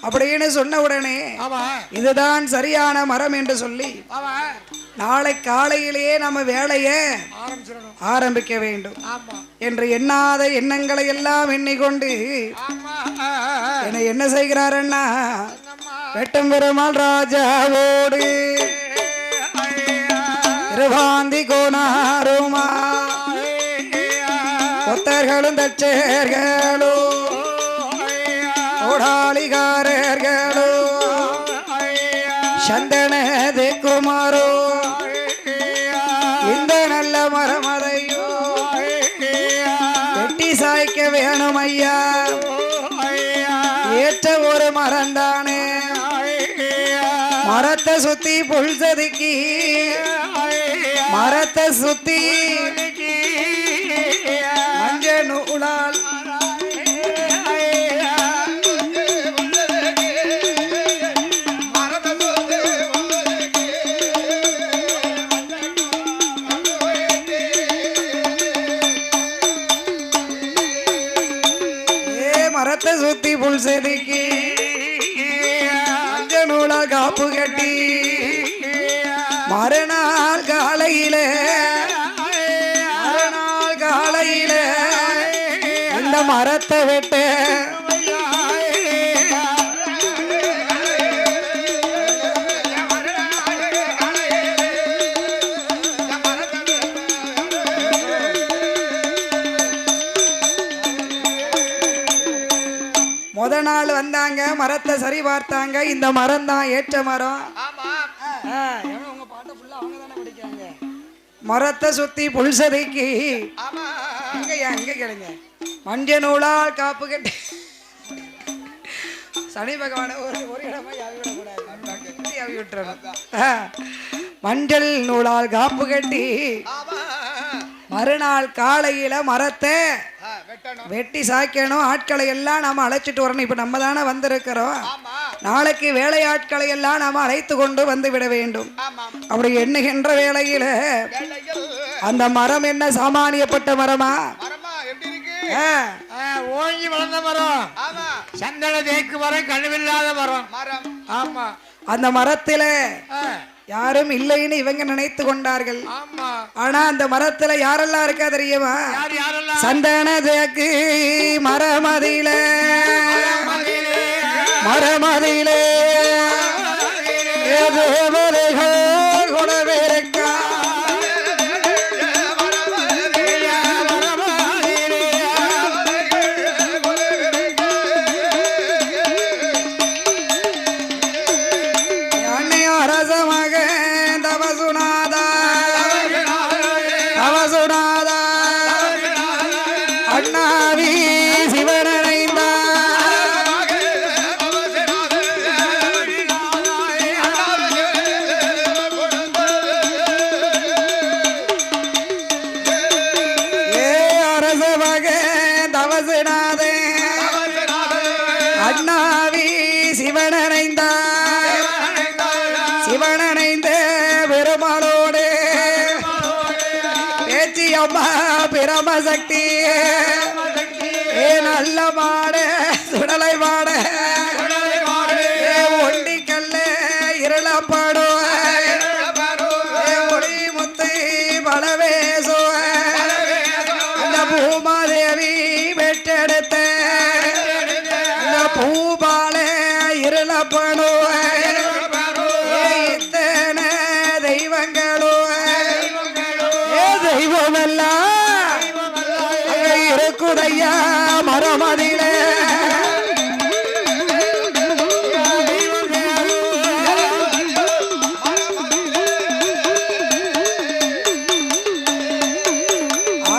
[SPEAKER 1] அப்படின்னு சொன்ன உடனே
[SPEAKER 2] ஆமா
[SPEAKER 1] இதுதான் சரியான மரம் என்று சொல்லி
[SPEAKER 2] ஆமா
[SPEAKER 1] நாளை காலையிலேயே நம்ம வேலையை
[SPEAKER 2] ஆரம்பிச்சிடணும்
[SPEAKER 1] ஆரம்பிக்க வேண்டும்
[SPEAKER 2] ஆமா
[SPEAKER 1] என்று எண்ணாத எண்ணங்களை எல்லாம் எண்ணிக்கொண்டு
[SPEAKER 2] ஆமா
[SPEAKER 1] என்னை என்ன செய்கிறாரன்னா வெட்டும் பெருமாள் ராஜாவோடு திருவாந்தி கோணாருமா கொத்தர்களும் தச்சர்களும் ஓடாளிகாரர்களும் சந்தன தேக்குமாரோ இந்த நல்ல மரமதையோ வெட்டி சாய்க்க வேணும் ஐயா ஏற்ற ஒரு மரந்தானே மரத்தை சுத்தி புல் செதுக்கி மரத்தை சுத்தி மஞ்ச நூலால் மரத்தை சுத்தி புல் செதுக்கி மஞ்ச நூலால் காப்பு கட்டி மறுநாள் காலையிலே இந்த மரத்தை வெட்ட முத நாள் வந்தாங்க, மரத்தை சரி பார்த்தாங்க. இந்த மரம் தான் ஏற்ற மரம்.
[SPEAKER 3] ஆமா
[SPEAKER 1] உங்க பாட்டை ஃபுல்லா அவங்க தானே படிக்கிறாங்க. மரத்தை சுத்தி புல்சதைக்கு
[SPEAKER 3] ஆமா
[SPEAKER 1] அங்க கேளுங்க. மஞ்ச நூலால் காப்பு கட்டி சனி பகவான ஒரு இடமா யாவி விடக்கூடாது, யாவி விட்டுறணும். மஞ்சள் நூலால் காப்பு கட்டி மறுநாள் காலையில மரத்தை வெட்டி சாய்க்கணும். ஆட்களை எல்லாம் நாம அழைச்சிட்டு வரணும். இப்ப நம்ம தானே வந்திருக்கிறோம். நாளைக்கு வேலையாட்களை எல்லாம் நாம அழைத்து கொண்டு வந்து விட வேண்டும். அப்படி எண்ணுகின்ற வேளையில அந்த மரம் என்ன சாமானியப்பட்ட மரமா?
[SPEAKER 2] ஓங்கி வளர்ந்த மரம், சந்தன தேக்கு மரம், கழுவில்லாத மரம். ஆமா,
[SPEAKER 1] அந்த மரத்தில யாரும் இல்லைன்னு இவங்க நினைத்து கொண்டார்கள். ஆனா அந்த மரத்துல யாரெல்லாம் இருக்கா தெரியுமா? சந்தன தேக்கு மரமதியிலே தேவதைகள் குணவேற்கா அண்ணாவி சிவனணைந்த பெருமாளோடு பேச்சி அம்மா பிரமசக்தி நல்ல மாட சுடலை மாட ஒண்டிக்கல்ல இருளப்பாடோ ஒளி முத்தை பலவேசோ அந்த பூமாதேவி பெற்றெடுத்த பூபால இருளப்படோ இத்தனை தெய்வங்களோ தெய்வமெல்லாம் இருக்குதையா மரமதிலே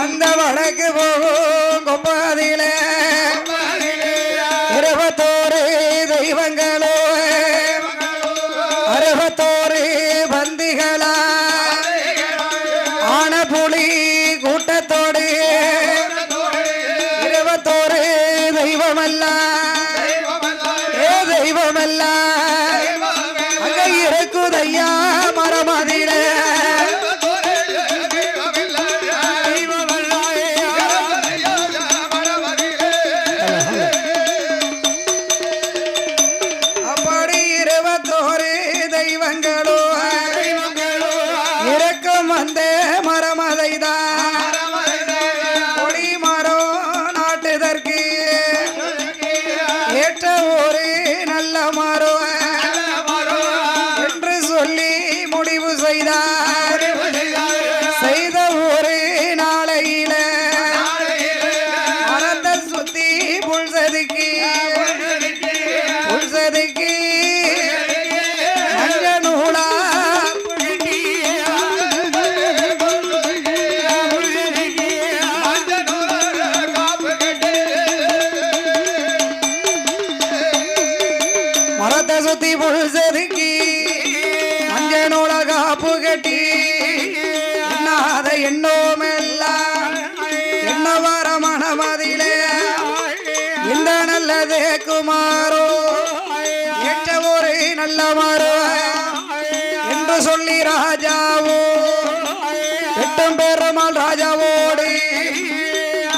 [SPEAKER 1] அந்த வடக்கு போகும் கொப்பதிலே 21 தெய்வங்களோ 61 பந்திகளா ஆனபுலி கூட்டத்தோடு 21 தெய்வமல்ல தெய்வமல்ல அங்க இருக்குதையா மரமதிலே இருக்கும் அந்த மரமதைதான் கொடி மரம் நாட்டுதற்கு ஏற்ற ஒரு நல்ல மரம் என்று சொல்லி முடிவு செய்தார். செய்த ஒரு நாளையில மரத்தை சுத்தி புல்சதுக்கி மஞ்ச நூலா மரத்தை சுத்தி புல்சதுக்கி மஞ்ச நூல காப்பு கட்டி எண்ணாத எண்ணோமெல்லாம் என்ன வர மனமதிலே இந்த நல்லது குமாரோ ஏற்ற ஒரு நல்ல மரோ என்று சொல்லி ராஜாவோ 8 பெருமாள் ராஜாவோடு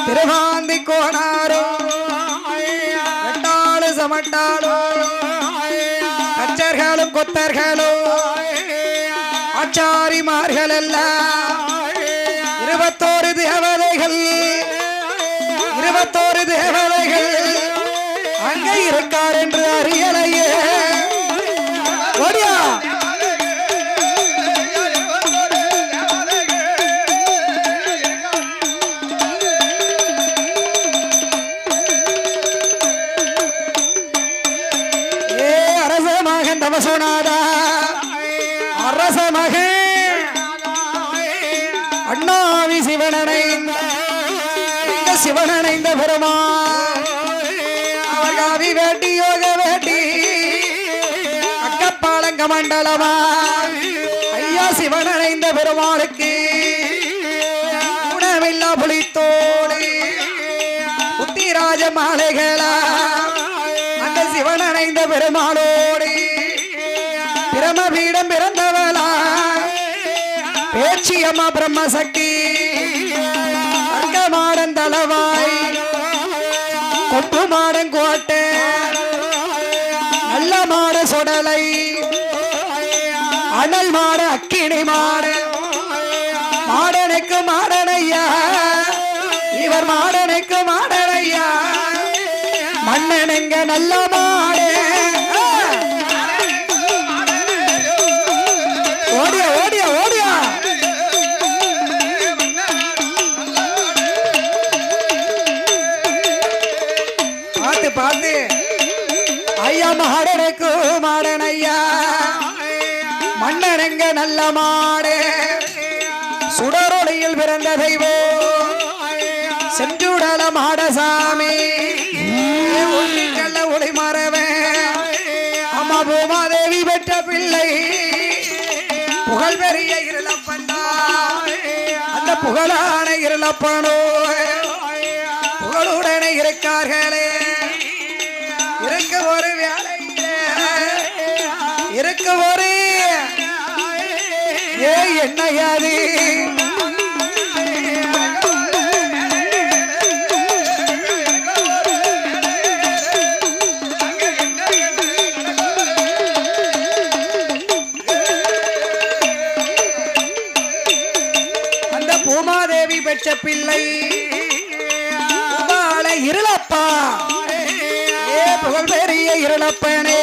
[SPEAKER 1] திருவாந்தி கோணாரோ வெட்டாளு சமட்டாளோ கச்சர்களும் கொத்தர்களும் ஆச்சாரிமார்கள் எல்லாம் 21 தேவதைகள் 21 தேவதைகள் அங்க இருக்கார் என்று அறியலையே. ஓடியா வசுநாதா அரச மகன் அண்ணாவி சிவனடைந்த பெருமான் அவர் காவி வேட்டி யோக வேட்டி அக்கப்பாளங்க மண்டலமா ஐயா சிவனடைந்த பெருமாளுக்கு உணவில்லா புலித்தோடு புத்திராஜ மாலைகளா அந்த சிவனடைந்த பெருமாளோடு பிரமபீடம் பிறந்தவளா பேச்சியம்மா பிரம்மசக்தி அங்கமாடன் தலவாய் கொப்பு மாடன் கோட்டை நல்ல மாட சொடலை அனல் மாட அக்கினி மாட மாடனுக்கு மாடனையா இவர் மாடனுக்கு மாடனையா மன்னனுங்க நல்ல மாடு ஓடியா ஓடியா ஓடியா பார்த்து பார்த்து ஐயா மாடனுக்கு மாடனையா மன்னனுங்க நல்ல மாடு சுடரொளியில் பிறந்த தெய்வம் செஞ்சுடல மாடசாமி ஒளிக்கல்ல ஒளி மறவன் அம்மா பூமாதேவி பெற்ற பிள்ளை புகழ் பெரிய இருளப்பண்டா அந்த புகழான இருளப்பனோ புகழுடனே இருக்கார்களே இருக்க ஒரு வேலையில இருக்க ஒரு ஏ என்னையாது அந்த பூமாதேவி பெற்ற பிள்ளை இருளப்பா ஏ புகழ் பெரிய இருளப்பனே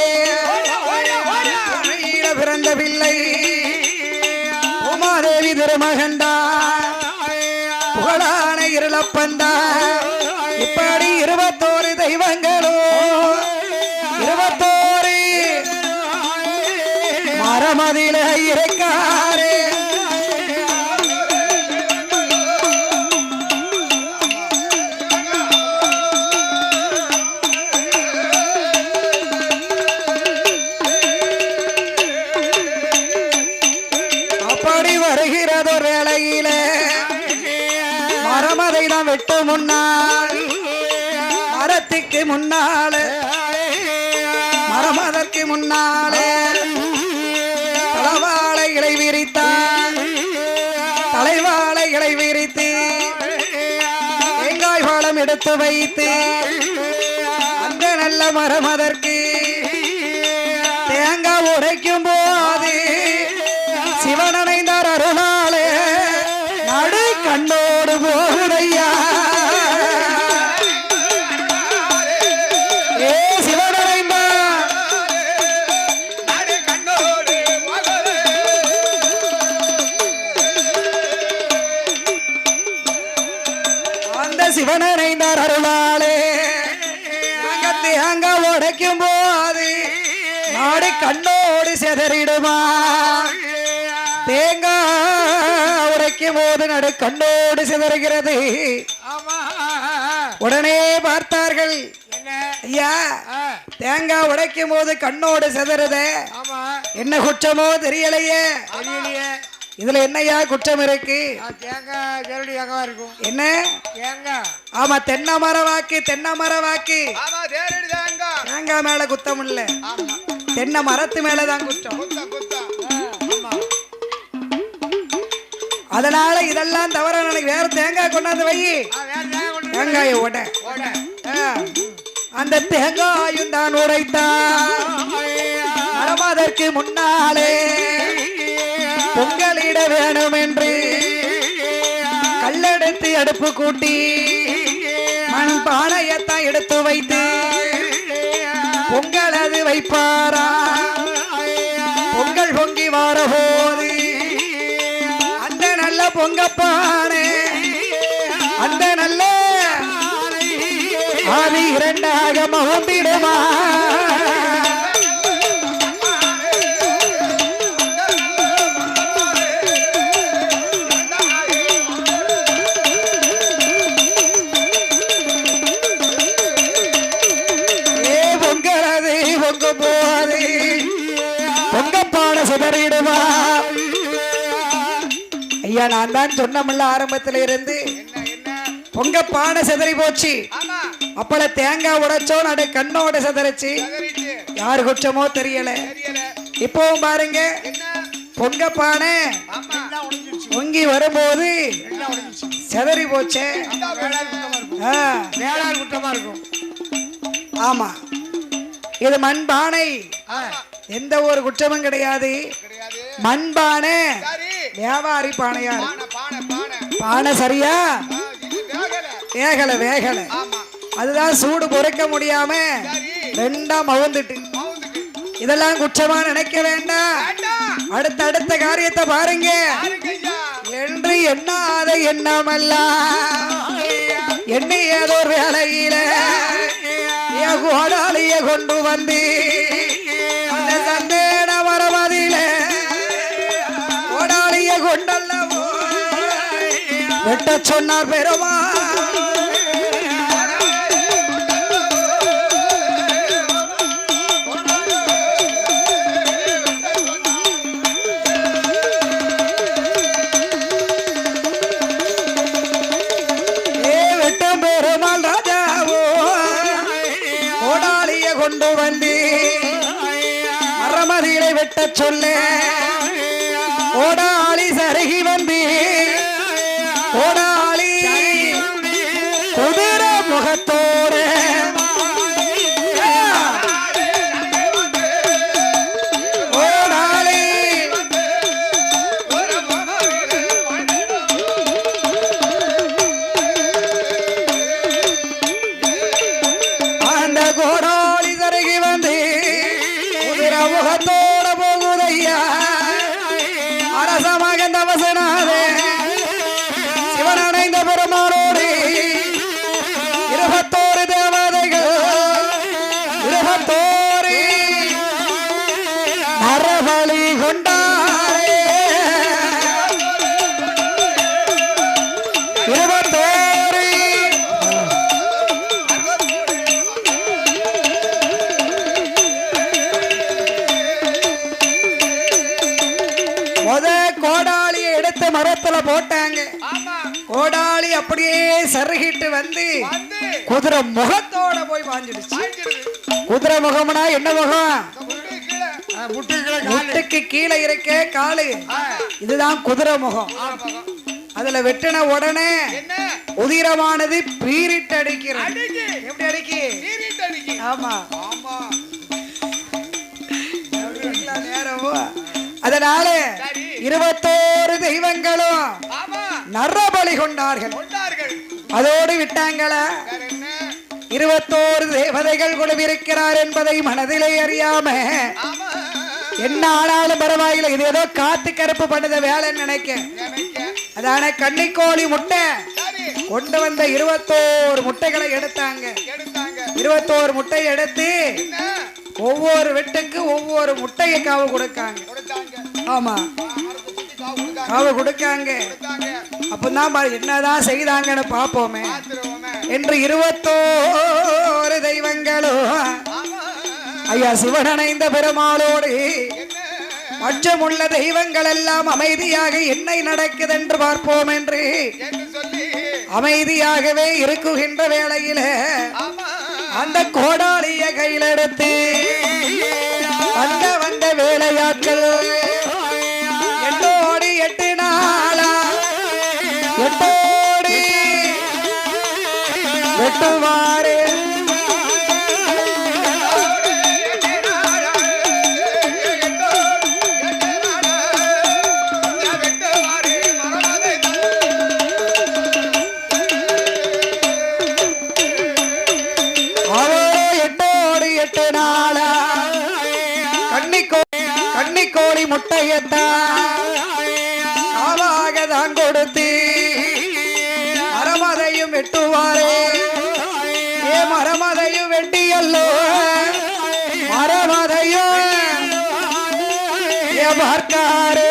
[SPEAKER 1] பிறந்த பிள்ளை உமாதேவி திருமகண்டா புகழான இருளப்பந்தா இப்படி 21 தெய்வங்களோ 21 மரமதில இருக்காரே வருகிறதொரு வேளையில மரமதை தான் வெட்டு முன்னால் மரத்துக்கு முன்னால மரமதற்கு முன்னாலே தலைவாழை இலை விரித்தான் தலைவாழை இலை விரித்து தேங்காய் பாலம் எடுத்து வைத்து அந்த நல்ல மரமதற்கு தேங்காய் உடைக்கும் போது சிவனடைந்தார் அருளாலே நடு கண்ணோடு போகுதையா ஏ சிவனடைந்தா அந்த சிவனடைந்தார் அருளாலே அங்க உடைக்கும் போது நாடு கண்ணோடு செதறிடுமா தேங்காய் உடைக்கும் போது நடு கண்ணோடு சிதறுகிறது உடனே பார்த்தார்கள் ஐயா தேங்காய் உடைக்கும் போது கண்ணோடு சிதறுதே என்ன குற்றமோ தெரியலையே இதுல என்னையா குற்றம் இருக்கு என்ன ஆமா தென்னை மரவாக்கு தேங்காய் மேல குத்தம் இல்ல தென்னை மரத்து மேலதான் குற்றம் அதனால இதெல்லாம் தவற நினைக்க வேற தேங்காய் கொண்டாந்து வை தேங்காயை ஓட அந்த தேங்காயும் தான் உடைத்தான் மரமதற்கு முன்னாலே பொங்கலிட வேணும் என்று கல்லெடுத்து அடுப்பு கூட்டி மண் பானையத்தான் எடுத்து வைத்து பொங்கல் அது வைப்பாரா பொங்கல் பொங்கி வார போது அந்த நல்ல பொங்கப்பானே அந்த நல்ல அது இரண்டாக மகந்திடுமா ஐயா நான் தான் சொன்னமில்ல ஆரம்பத்துல இருந்து
[SPEAKER 3] என்ன என்ன
[SPEAKER 1] பொங்க பானை சிதறி போச்சு
[SPEAKER 3] ஆமா
[SPEAKER 1] அப்பள தேங்காய் உடைச்சோ நடு கண்ணோட சிதறிச்சு
[SPEAKER 3] சதறிட்டு
[SPEAKER 1] யாரு குற்றமோ தெரியல
[SPEAKER 3] தெரியல
[SPEAKER 1] இப்பவும் பாருங்க
[SPEAKER 3] என்ன
[SPEAKER 1] பொங்க பானை
[SPEAKER 3] ஆமா
[SPEAKER 2] எல்லாம் உடைஞ்சிருச்சு
[SPEAKER 1] பொங்கி வரும்போது
[SPEAKER 2] எல்லாம் உடைஞ்சிருச்சு
[SPEAKER 1] சிதறி போச்சே
[SPEAKER 2] வேளாண் குற்றமா இருக்கும்
[SPEAKER 1] ஆ,
[SPEAKER 2] வேளாண் குற்றமா இருக்கும்
[SPEAKER 1] ஆமா இது மண்பானை
[SPEAKER 2] ஆ,
[SPEAKER 1] எந்த ஒரு குற்றமும் கிடையாது
[SPEAKER 3] கிடையாது
[SPEAKER 1] மண்பானை
[SPEAKER 3] சரி
[SPEAKER 1] வியாபாரி பானையா
[SPEAKER 3] பானை பானை பானை
[SPEAKER 1] பானை சரியா
[SPEAKER 3] இது வேகல
[SPEAKER 1] வேகல வேகல
[SPEAKER 3] ஆமா
[SPEAKER 1] அதுதான் சூடு பொறுக்க முடியாம
[SPEAKER 3] சரி
[SPEAKER 1] ரெண்டா மவுந்துட்டு
[SPEAKER 3] மவுந்துக்கு
[SPEAKER 1] இதெல்லாம் குற்றமா நினைக்க வேண்டாம்
[SPEAKER 3] வேண்டாம்
[SPEAKER 1] அடுத்த காரியத்தை பாருங்க
[SPEAKER 3] பாருங்க ஐயா
[SPEAKER 1] என்று எண்ணாத எண்ணமெல்லாம் என்ன ஏதோ ஒரு வேலையில என் கோடாலிய கொண்டு வந்து அந்த சந்தேன வரவதில கோடாலிய கொண்டல்லவோ வெட்ட சொன்னார் பெருமா கொண்டு வந்து மரமதிகளை வெட்ட சொல்ல ஓடாளி சருகி வந்து ஓடாளி குதிர முகத்தோடு ஓடாளி அந்த கோடாளி சருகி வந்து குதிர முகத்தோட போகுதையா அரசமாக தவசனாதே சிவன் அடைந்த பெருமாளோடு 21 தேவதைகள் 21 மரபலி கொண்டாரே 21 முத கோடாலியை எடுத்து மரத்துல போட்டாங்க
[SPEAKER 3] ஆமா
[SPEAKER 1] கோடாளி அப்படியே சருகிட்டு வந்து
[SPEAKER 3] வந்து
[SPEAKER 1] குதிரை முகத்தோட போய் பாஞ்சிடுச்சு
[SPEAKER 3] பாய்ச்சிடுது
[SPEAKER 1] குதிரை முகம்னா என்ன முகம்
[SPEAKER 3] முட்டு கீழே
[SPEAKER 2] முட்டுக்களை காலு
[SPEAKER 1] முட்டுக்கு கீழே இருக்க காலு இதுதான் குதிரை முகம் அதுல வெட்டின உடனே
[SPEAKER 3] என்ன
[SPEAKER 1] உதிரமானது பீரிட்டு அடிக்கிறது
[SPEAKER 3] அடிக்கு
[SPEAKER 1] எப்படி அடிக்கி
[SPEAKER 3] சீரிட்டு அடிக்கு
[SPEAKER 1] ஆமா
[SPEAKER 3] ஆமா
[SPEAKER 1] நேரமோ அதனால
[SPEAKER 3] சரி
[SPEAKER 1] 21 தெய்வங்களும்
[SPEAKER 3] ஆமா
[SPEAKER 1] நரபலி கொண்டார்கள்
[SPEAKER 3] கொண்டார்கள்
[SPEAKER 1] அதோடு விட்டாங்களா
[SPEAKER 3] வேற என்ன
[SPEAKER 1] 21 தேவதைகள் குழுவிருக்கிறார் என்பதை மனதிலே அறியாம
[SPEAKER 3] ஆமா
[SPEAKER 1] என்ன ஆனாலும் பரவாயில்லை இது ஏதோ காத்து கருப்பு பண்ணத வேலைன்னு நினைக்க
[SPEAKER 3] நினைக்க
[SPEAKER 1] அதான கன்னிக்கோழி முட்டை
[SPEAKER 3] சரி
[SPEAKER 1] கொண்டு வந்த 21 முட்டைகளை எடுத்தாங்க
[SPEAKER 3] எடுத்தாங்க
[SPEAKER 1] 21 முட்டையை எடுத்து
[SPEAKER 3] என்ன
[SPEAKER 1] ஒவ்வொரு வெட்டுக்கு ஒவ்வொரு முட்டையை காவு கொடுக்காங்க
[SPEAKER 3] கொடுத்தாங்க
[SPEAKER 1] ஆமா
[SPEAKER 3] மரத்தை சுத்தி காவு கொடுத்தாங்க
[SPEAKER 1] காவு கொடுக்காங்க
[SPEAKER 3] கொடுத்தாங்க
[SPEAKER 1] அப்பதான் என்னதான் செய்தாங்கன்னு பாப்போமே
[SPEAKER 3] பாத்துருவோமே
[SPEAKER 1] என்று 21 தெய்வங்களும்
[SPEAKER 3] ஆமா
[SPEAKER 1] ஐயா சிவனணைந்த பெருமாளோடு
[SPEAKER 3] என்ன
[SPEAKER 1] மற்றமுள்ள தெய்வங்கள் எல்லாம் அமைதியாக என்ன நடக்குது என்று பார்ப்போம் என்று
[SPEAKER 3] என்று சொல்லி
[SPEAKER 1] அமைதியாகவே இருக்குகின்ற வேளையில
[SPEAKER 3] ஆமா
[SPEAKER 1] அந்த கோடாலிய கையில் எடுத்து வந்த வேலையாட்கள் 8 நாளா 8 வெட்டுவாரு கன்னிக்கோழி முட்டையத்தான் காவாக தான் கொடுத்து மரமதையும் வெட்டுவாரே ஏ மரமதையும் வெட்டியல்லோ மரமதையும் ஏ பார்க்காரே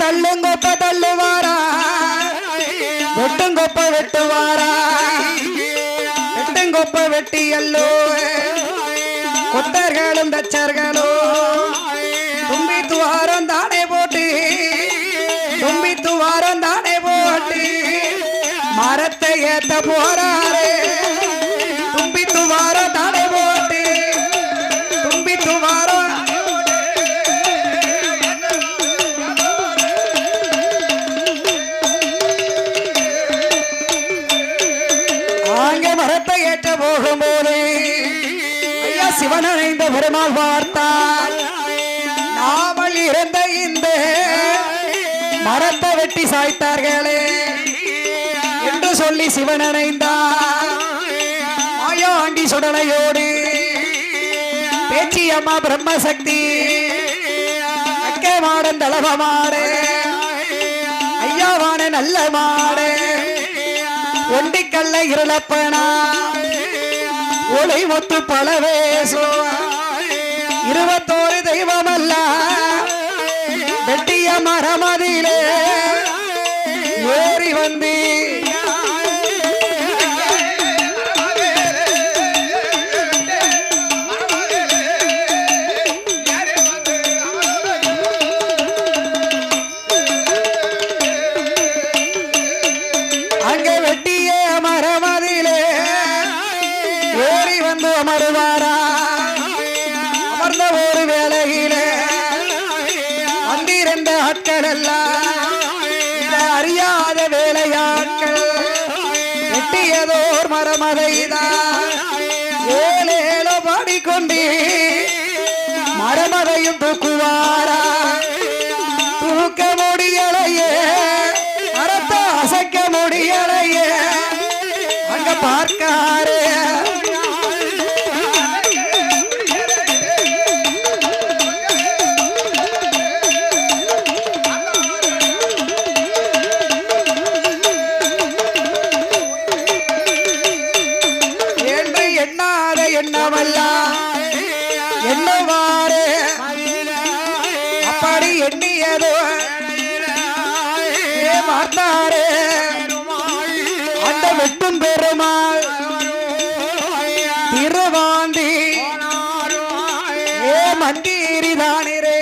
[SPEAKER 1] தள்ளுங்க தள்ளு வெட்டியல்லோ கொத்தர்களும் தச்சர்களோ தும்பி துவாரம் தானே போட்டு தும்பி துவாரம் தானே போட்டு மரத்தை ஏத்த போறாரே தும்பி துவாரம் தானே போட்டு தும்பி துவாரம் மரத்தை ஏற்ற போகும்போது ஐயா சிவன் அணைந்த பெருமாள் பார்த்தார் நாமல் இருந்த இந்த மரத்தை வெட்டி சாய்த்தார்களே என்று சொல்லி சிவன் அணைந்தார் மாயாண்டி சுடலையோடு பேச்சியம்மா பிரம்மசக்தி அக்கே மாடன் தளவ மாடு ஐயாவான நல்ல மாடு ஒண்டிக்கல்ல இருளப்பனா ஒளி முத்து பலவேசோ 21 தெய்வமல்ல வெட்டிய மரமதிலே ஏறி வந்து அமருவாரா அமர்ந்த ஒரு வேளையிலே வந்திருந்த ஆட்கள் எல்லாம் அறியாத வேலையாட்கள் வெட்டியதோர் மரமதைதான் ஏழேழோ பாடிக்கொண்டு மரமதையும் தூக்குவாரா தூக்க முடியலையே மரத்தை அசைக்க முடியலையே அங்க பார்க்காரு என்னவாறு அப்படி எண்ணியதோ பார்த்தாரே அந்த வெட்டும் பெருமாள் திருவாந்தி மந்திரி தானிரே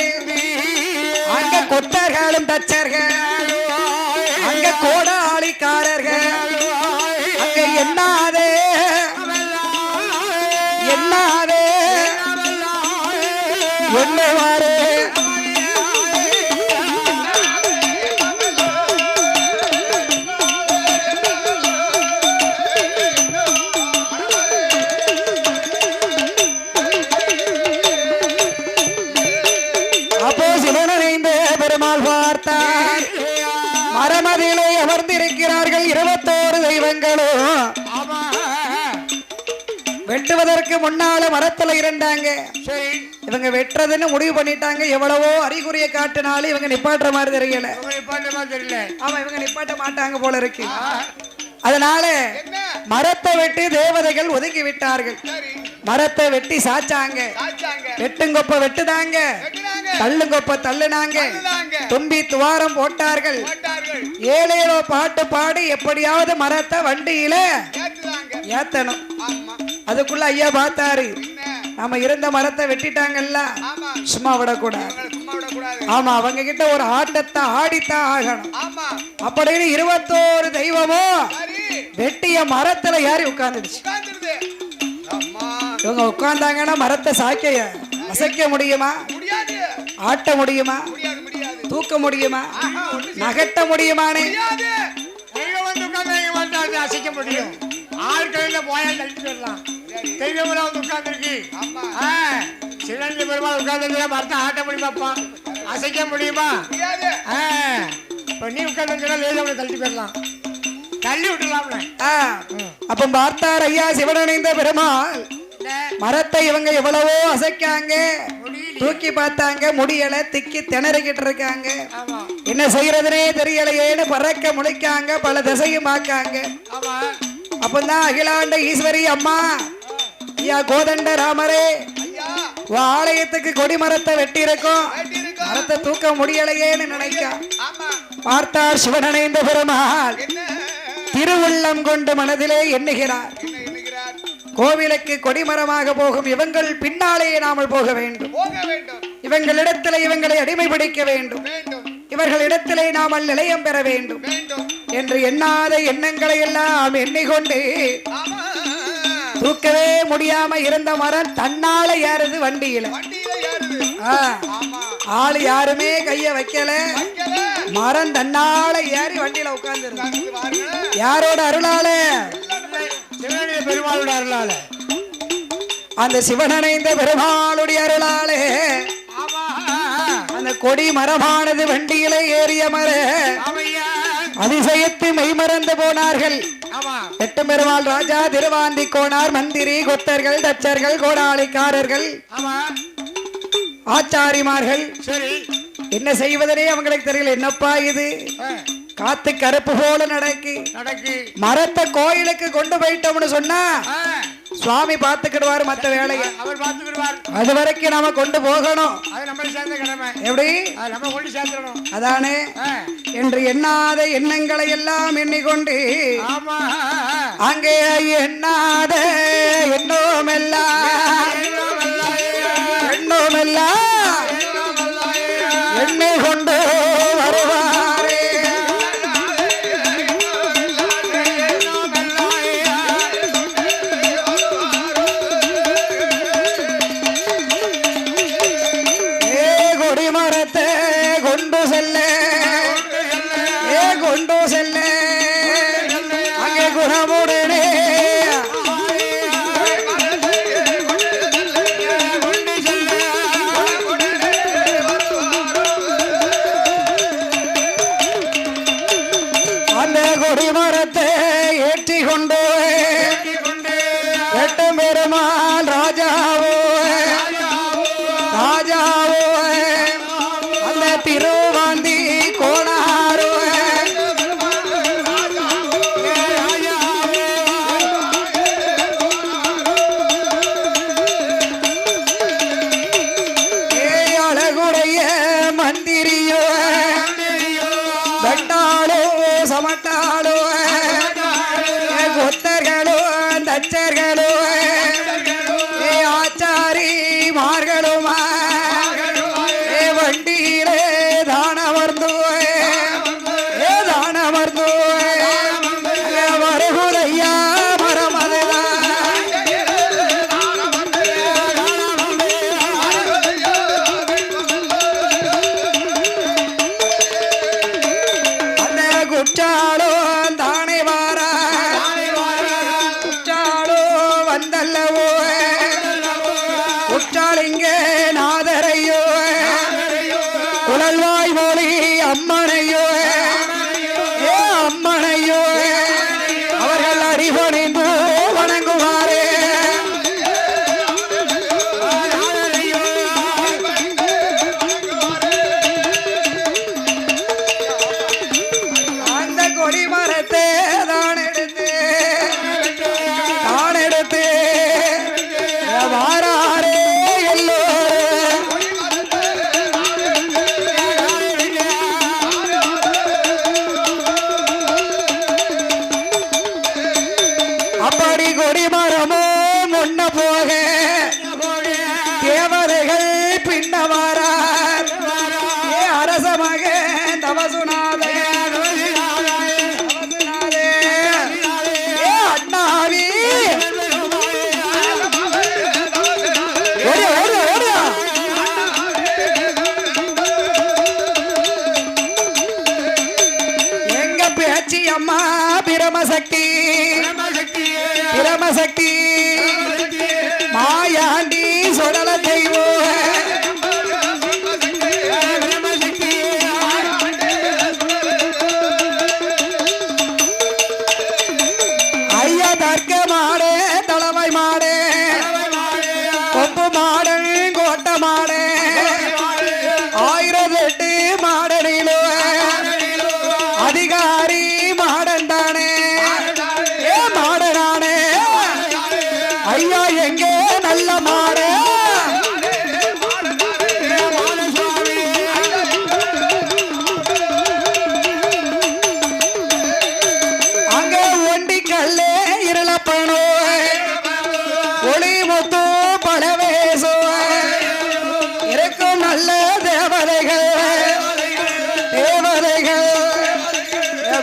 [SPEAKER 1] அங்க கொத்தர்களும் தச்சர்கள் அங்க கோடாளிக்காரர்கள் அங்க எண்ணாதே எண்ணாதே என்னவாறு அப்போ சிவனடைந்த பெருமாள் பார்த்தார் மரமதிலே அமர்ந்திருக்கிறார்கள் 21 தெய்வங்களும் வெட்டுவதற்கு முன்னால மரத்துல இருந்தாங்க இவங்க வெட்டுறதுன்னு முடிவு பண்ணிட்டாங்க எவ்வளவோ அறிகுறியை காட்டினாலும் இவங்க நிப்பாட்டுற மாதிரி தெரியல ஆமா இவங்க நிப்பாட்ட மாட்டாங்க போல இருக்கு அதனால மரத்தை வெட்டி தேவதைகள் ஒதுக்கி விட்டார்கள் மரத்தை வெட்டி சாச்சாங்க வெட்டுங்கொப்ப வெட்டுதாங்க தள்ளுங்கொப்ப தள்ளுனாங்க தும்பி துவாரம் போட்டார்கள் ஏழேழோ பாட்டு பாடி எப்படியாவது மரத்தை வண்டியில ஏத்தணும் அதுக்குள்ள ஐயா பார்த்தாரு நாம இருந்த மரத்தை வெட்டிட்டாங்கல்ல சும்மா விடக்கூடாது ஆமா அவங்க கிட்ட ஒரு ஆட்டத்தை ஆடித்தான் ஆகணும் அப்படின்னு 21 தெய்வமும் வெட்டிய மரத்துல யாரி உட்கார்ந்துடுச்சு இவங்க உட்கார்ந்தாங்கன்னா மரத்தை சாக்கைய அசைக்க முடியுமா ஆட்ட முடியுமா தூக்க முடியுமா நகட்ட முடியுமானே
[SPEAKER 2] அசைக்க முடியும் ஆட்கள் போயால் தள்ளிட்டு வரலாம் தெய்வம் வந்து உட்கார்ந்துருக்கு சிவன் பெருமாள் உட்கார்ந்து மரத்தை ஆட்ட முடியுமாப்பா அசைக்க முடியுமா இப்ப நீ உட்கார்ந்து லேசாக தள்ளிட்டு போயிடலாம் தள்ளி விட்டுலாம்ல
[SPEAKER 1] அப்ப பார்த்தார் ஐயா சிவனடைந்த பெருமாள் மரத்தை இவங்க எவ்வளவோ அசைக்காங்க தூக்கி பார்த்தாங்க முடியல திக்கி திணறிக்கிட்டு இருக்காங்க என்ன செய்யறதுனே தெரியலையேன்னு பறக்க முளைக்காங்க பல திசையும் பார்க்காங்க அப்பதான் அகிலாண்ட ஈஸ்வரி அம்மா ஐயா கோதண்ட ராமரே ஆலயத்துக்கு கொடி மரத்தை வெட்டி இருக்கும் மரத்தை தூக்க முடியலையேன்னு நினைக்க பார்த்தார் சிவனடைந்த பெருமாள் திருவுள்ளம் கொண்டு மனதிலே எண்ணுகிறார் கோவிலுக்கு கொடிமரமாக போகும் இவங்கள் பின்னாலே நாமல் போக வேண்டும். இவங்களிடத்திலே இவங்களை அடிமைப்பிடிக்க வேண்டும். இவர்களிடத்திலே நாமல் நிலையம் பெற வேண்டும் என்று எண்ணாத எண்ணங்களை எல்லாம் எண்ணிக்கொண்டு தூக்கவே முடியாம இருந்த மரம் தன்னால ஏறுது வண்டியில. ஆளு யாருமே கைய வைக்கல, மரம் தன்னால ஏறி வண்டியில உட்கார்ந்து. யாரோட அருளால?
[SPEAKER 2] பெருமாளுடைய அருளால.
[SPEAKER 1] அந்த சிவனடைந்த பெருமாளுடைய அருளாலே அந்த கொடி மரமானது வண்டியில ஏறிய மர அதிசயத்து மெய்மறந்து போனார்கள். எட்டு பெருமாள் ராஜா, திருவாந்தி கோனார், மந்திரி, கொத்தர்கள், தச்சர்கள், கோடாளிக்காரர்கள், ஆச்சாரிமார்கள்.
[SPEAKER 2] சரி,
[SPEAKER 1] என்ன செய்வதனே அவங்களுக்கு தெரியல. என்னப்பா இது காத்து கருப்பு போல நடக்கு. மரத்தை கோயிலுக்கு கொண்டு போயிட்டோம்னு சொன்னா சுவாமி பாத்துக்கிடுவாரு மத்த வேலையை.
[SPEAKER 2] அவர் பாத்துக்கிடுவார்.
[SPEAKER 1] அது வரைக்கும் நாம கொண்டு போகணும்.
[SPEAKER 2] அது நம்ம சேர்ந்த கடமை.
[SPEAKER 1] எப்படி
[SPEAKER 2] நம்ம கொண்டு சேர்த்துடணும்.
[SPEAKER 1] அதானே என்று எண்ணாத எண்ணங்களை எல்லாம் எண்ணிக்கொண்டு அங்கே எண்ணாத எண்ணோமெல்லாம் எண்ணி கொண்டு வருவாரே. கொடிமரத்தை கொண்டு செல்ல, கொண்டு செல்ல அங்கே குணமுடனே அந்த கொடிமரத்தை ஏற்றி கொண்டு எட்டு பெருமாள் ராஜாவோ ராஜாவோ அந்த திருவாந்தி கோணாரோ அழகுடைய மந்திரியோ வெட்டாளோ சமட்டாளோ கொத்தர்களோ தச்சர்களோ ஆச்சாரி மார்களுமா வண்டியிலே தானமர்ந்து தானமர்ந்து வருகுதையா மரமதுதான். அந்த குற்றாலோ தானே வாரா, குற்றாலோ வந்தல்லவோ, குற்றாலிங்க நாதரையோ, குழல்வாய் மொழி அம்மனையோ, அம்மனையோ அவர்கள் அறிவணிந்து வணங்குவாரே. அந்த கொடிமரத்தை தான் எடுத்து வாராரே எல்லோரும். அப்படி கொடிமரமோ முன்ன போக தேவதைகள் பின்ன வாரார். அரச மகன் தவசுநாதே அண்ணாவி எங்க பேச்சி அம்மா பிரமசக்தி பிரமசக்தி மாயாண்டி சுடல தெய்வம் ஐயா தர்க்க மாடு தலைமை மாடு கொம்பு மாடன் கோட்டை மாடு 1008 மாடனிலோ அதிகாரி மாடன் தானே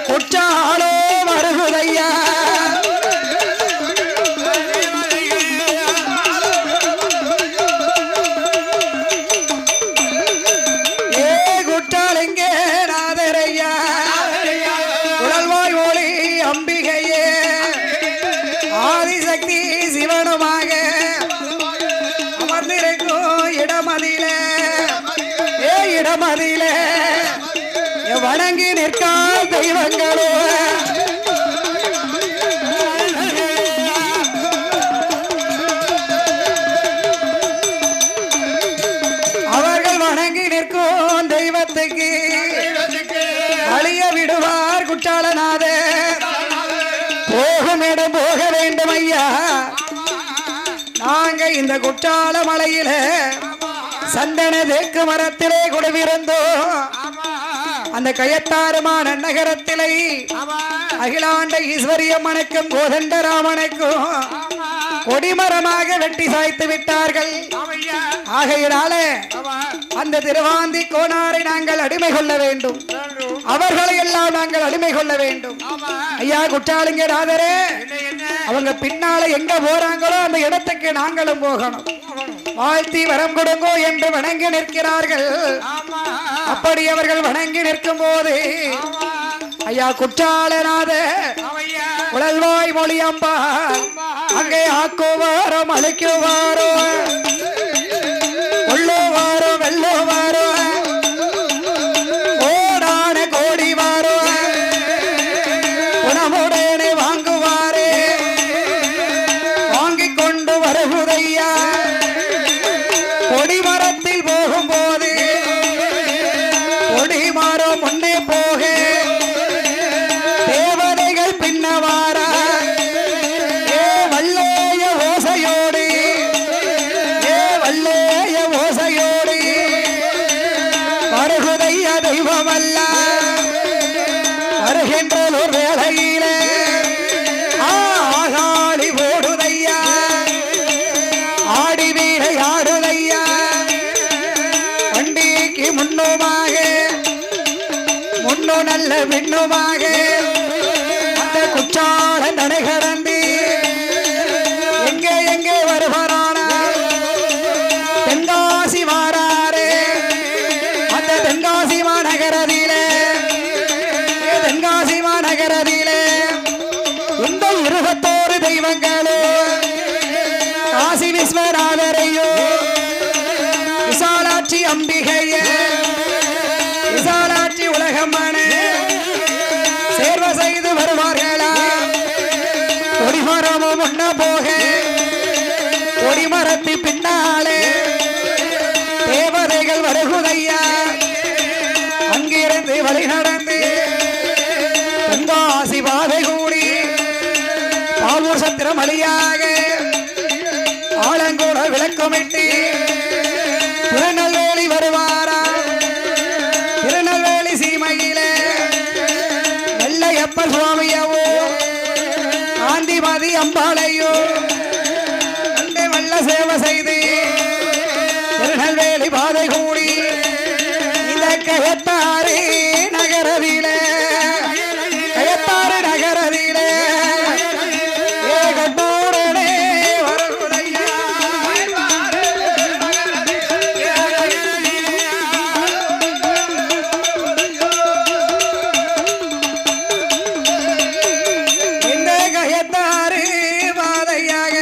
[SPEAKER 1] குற்றாலோ வருகுதையா வணங்கி நிற்கா தெய்வங்களோ அவர்கள் வணங்கி நிற்கும் தெய்வத்துக்கு அழிய விடுவார் குற்றாலநாதர் போகும் இடம் போக வேண்டும் ஐயா நாங்க இந்த குற்றால மலையில சந்தன தேக்கு மரத்திலே குடிவிருந்தோம் அந்த கயத்தாறுமான நகரத்திலே அகிலாண்ட ஈஸ்வரியம்மனுக்கும் கோதண்டராமனுக்கும் கொடிமரமாக வெட்டி சாய்த்து விட்டார்கள் ஆகையினாலே அந்த திருவாந்தி கோனாரை நாங்கள் அடிமை கொள்ள வேண்டும் அவர்களை எல்லாம் நாங்கள் அடிமை கொள்ள வேண்டும் ஐயா குற்றாலிங்க ராதரே அவங்க பின்னால எங்க போறாங்களோ அந்த இடத்துக்கு நாங்களும் போகணும் வாழ்த்தி வரம் கொடுங்கோ என்று வணங்கி நிற்கிறார்கள் அப்படி அவர்கள் வணங்கி நிற்கும் போது ஐயா குற்றாலநாத உழல்வாய் மொழியம்பா அங்கே ஆக்குவாரோ அழைக்குவாரோ உள்ளுவாரோ வெள்ளுவாரோ கோடான கோடி வாரோ குணமுடனே வாங்குவாரே வாங்கிக் கொண்டு வருகுதையா கொடிமரத்தில் போகும்போது கொடிமாறோ முன்னே போக தேவதைகள் பின்னவாரா ஏ வல்லேய ஓசையோடு ஏ வல்லேய ஓசையோடு வருகுதைய தெய்வமல்ல வருகின்ற ஒரு வேளையிலே ஆகாளி போடுதையா ஆடி வீரை ஆடுதையா வண்டிக்கு முன்னுமாக முன்னு நல்ல பின்னுமாக அந்த குற்றால நடை கடந்து எங்கே எங்கே வருவாரானா தென்காசி வாராரே அந்த தென்காசி மாநகரதிலே தென்காசி மாநகரதிலே இந்த 21 தெய்வங்களோ காசி விஸ்வநாதரையோ விசாலாட்சி அம்பிகைய விசாலாட்சி உலகமான சேர்வ செய்து வருவார்களா கொடிமரமும் முன்ன போக கொடிமரத்தி பின்னாலே தேவதைகள் வருகுதையா அங்கிருந்து வழி நடந்து தென்காசி பாதை கூடி பாவூர் சத்திரம் வழியாக ஆலங்கூட விளக்கமிட்டு திருநெல்வேலி வருவாரா திருநெல்வேலி சீமையிலே வெள்ளையப்ப சுவாமியவோ காந்திமதி அம்பாளையோ அண்டை வல்ல சேவை செய்து திருநெல்வேலி பாதை கூடி இந்த கயத்தாறு நகரதிலே கயத்தாறு நகரதிலே ஏகத்தோடனே வருகுதையா இந்த கயத்தாறு பாதையாக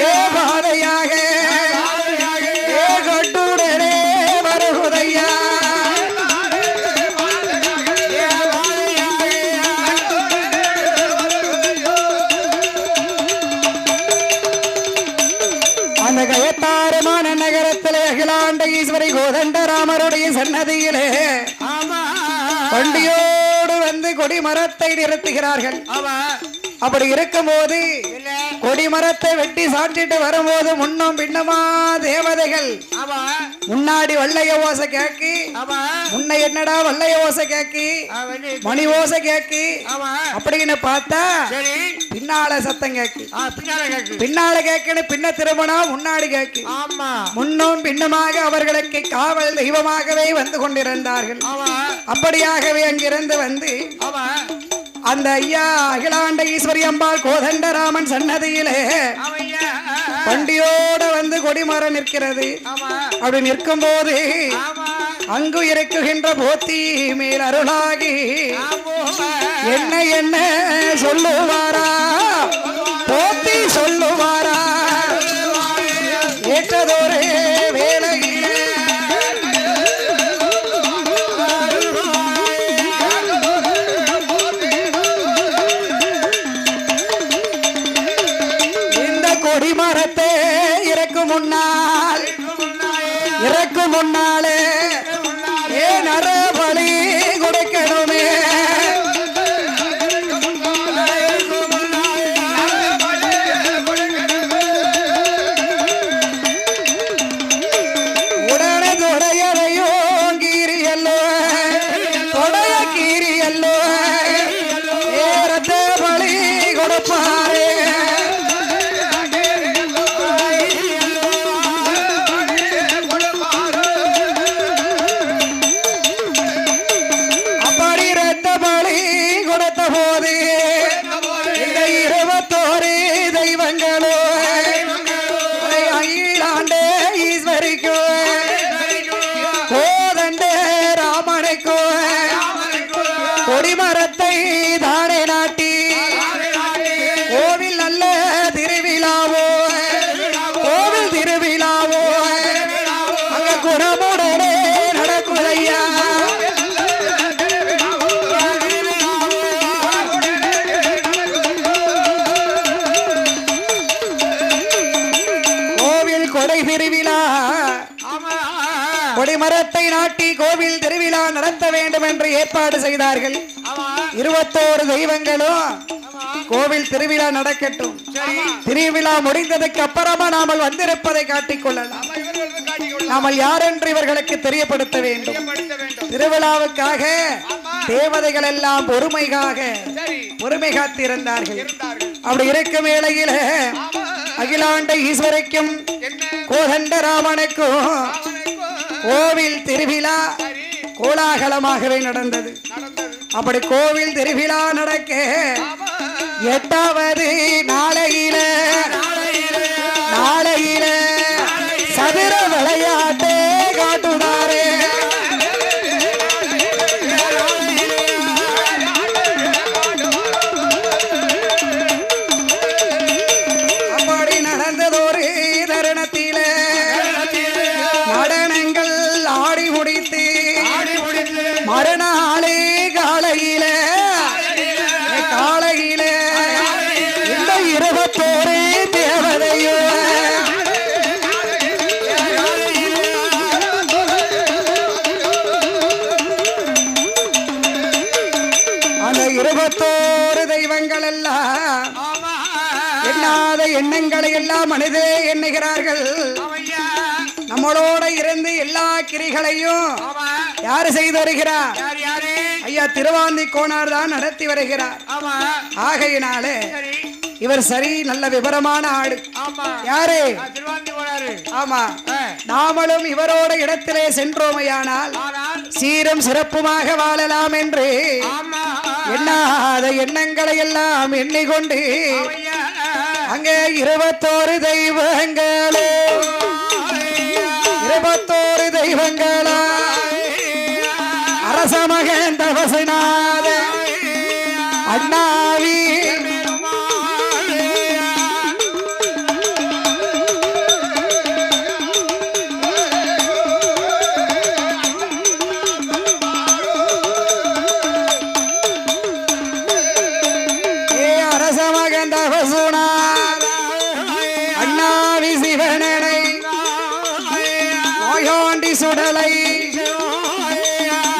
[SPEAKER 1] ஏ பாதையாக ஏ கட்டுடனே வருகுதையா அந்த கயத்தாறுமான நகரத்திலே அகிலாண்ட ஈஸ்வரி கோதண்டராமருடைய சன்னதியிலே வண்டியோடு வந்து கொடிமரத்தை நிறுத்துகிறார்கள் அப்படி இருக்கும்போது கொடிமரத்தை வெட்டி சாட்டிட்டு வரும்போது முன்னும் பின்னமா தேவதைகள்
[SPEAKER 2] ஆமா
[SPEAKER 1] முன்னாடி வள்ளைய ஓசை கேக்கு
[SPEAKER 2] ஆமா
[SPEAKER 1] முன்ன என்னடா வள்ளைய ஓசை கேக்கு மணி ஓசை கேக்கு
[SPEAKER 2] ஆமா
[SPEAKER 1] அப்படின்னு பார்த்தா
[SPEAKER 2] சரி
[SPEAKER 1] பின்னால சத்தம் கேக்கு
[SPEAKER 2] பின்னால கேக்கு
[SPEAKER 1] பின்னால கேக்குன்னு பின்ன திரும்பினா முன்னாடி கேக்கு
[SPEAKER 2] ஆமா
[SPEAKER 1] முன்னும் பின்னமாக அவர்களுக்கு காவல் தெய்வமாகவே வந்து கொண்டிருந்தார்கள்
[SPEAKER 2] ஆமா
[SPEAKER 1] அப்படியாகவே அங்கிருந்து வந்து
[SPEAKER 2] ஆமா
[SPEAKER 1] அந்த ஐயா அகிலாண்ட ஈஸ்வரி அம்பாள் கோதண்டராமன் சன்னதியிலே
[SPEAKER 2] ஆமையா
[SPEAKER 1] வண்டியோட வந்து கொடிமரம் நிற்கிறது
[SPEAKER 2] ஆமா
[SPEAKER 1] அப்படி நிற்கும் போது
[SPEAKER 2] ஆமா
[SPEAKER 1] அங்கு இருக்குகின்ற போத்தி மேல் அருளாகி
[SPEAKER 2] ஆமோ
[SPEAKER 1] என்ன என்ன சொல்லுவாரா போத்தி சொல்லுவாரா ஏற்றதொரு வேளையிலே இந்த கொடிமரத்தை இறக்கும் முன்னாலே ஏன் அறபலி கொடுக்கணுமே உடனே தொடையறையோ கீரியல்லோ தொடைய கீரியல்லோ ஏறத்த பலி கொடுப்பாரே அப்படி இரத்த பலி கொடுத்த போது இந்த 21 தெய்வங்களோ அகிலாண்டே ஈஸ்வரிக்கோ கோதண்டே ராமனுக்கோ கொடிமரத்தை தானே நாட்டி கோவில் நல்ல திருவிழாவோ கோவில் திருவிழாவோ அங்க குணமுடனே நடக்குதையா கோவில் கொடை திருவிழா
[SPEAKER 2] ஆமா
[SPEAKER 1] கொடிமரத்தை நாட்டி கோவில் திருவிழா நடத்த வேண்டும் என்று ஏற்பாடு செய்தார்கள்
[SPEAKER 2] ஆமா
[SPEAKER 1] 21 தெய்வங்களும் கோவில் திருவிழா நடக்கட்டும் திருவிழா முடிந்ததுக்கு அப்புறமா நாமல் வந்திருப்பதை காட்டிக் கொள்ளலாம் நாமல் யார் என்று இவர்களுக்கு தெரியப்படுத்த வேண்டும் திருவிழாவுக்காக தேவதைகள் எல்லாம் பொறுமை காத்து இருந்தார்கள் அப்படி இருக்கும் வேளையில அகிலாண்ட ஈஸ்வரிக்கும் கோதண்டராமனுக்கும் கோவில் திருவிழா கோலாகலமாகவே நடந்தது அப்படி கோவில் திருவிழா நடக்க 8வது நாளையில சதுர விளையாட்டே காட்டுனாரே அப்படி நடந்ததொரு தருணத்தில நடனங்கள் ஆடி முடித்து மறுநாளே காலையில இந்த 21 தேவதையோ அந்த 21 தெய்வங்கள் எல்லாம் எண்ணாத எண்ணங்களை எல்லாம் மனிதே எண்ணுகிறார்கள் நம்மளோட இருந்து எல்லா கிரிகளையும் யாரு செய்து வருகிறார் ஐயா திருவாந்தி கோனார் தான் நடத்தி வருகிறார் ஆகையினாலே இவர் சரி நல்ல விவரமான ஆடு யாரு ஆமா நாமளும் இவரோட இடத்திலே சென்றோமையானால் சீரும் சிறப்புமாக வாழலாம் என்று எண்ணாத எண்ணங்களை எல்லாம் எண்ணிக்கொண்டு அங்கே 21 தெய்வங்களே 21 தெய்வங்களா அரச மகன் தவசநாத அண்ணாவி அரச மகன் தவசுநாத அண்ணாவி சிவனனை நோயாண்டி சுடலை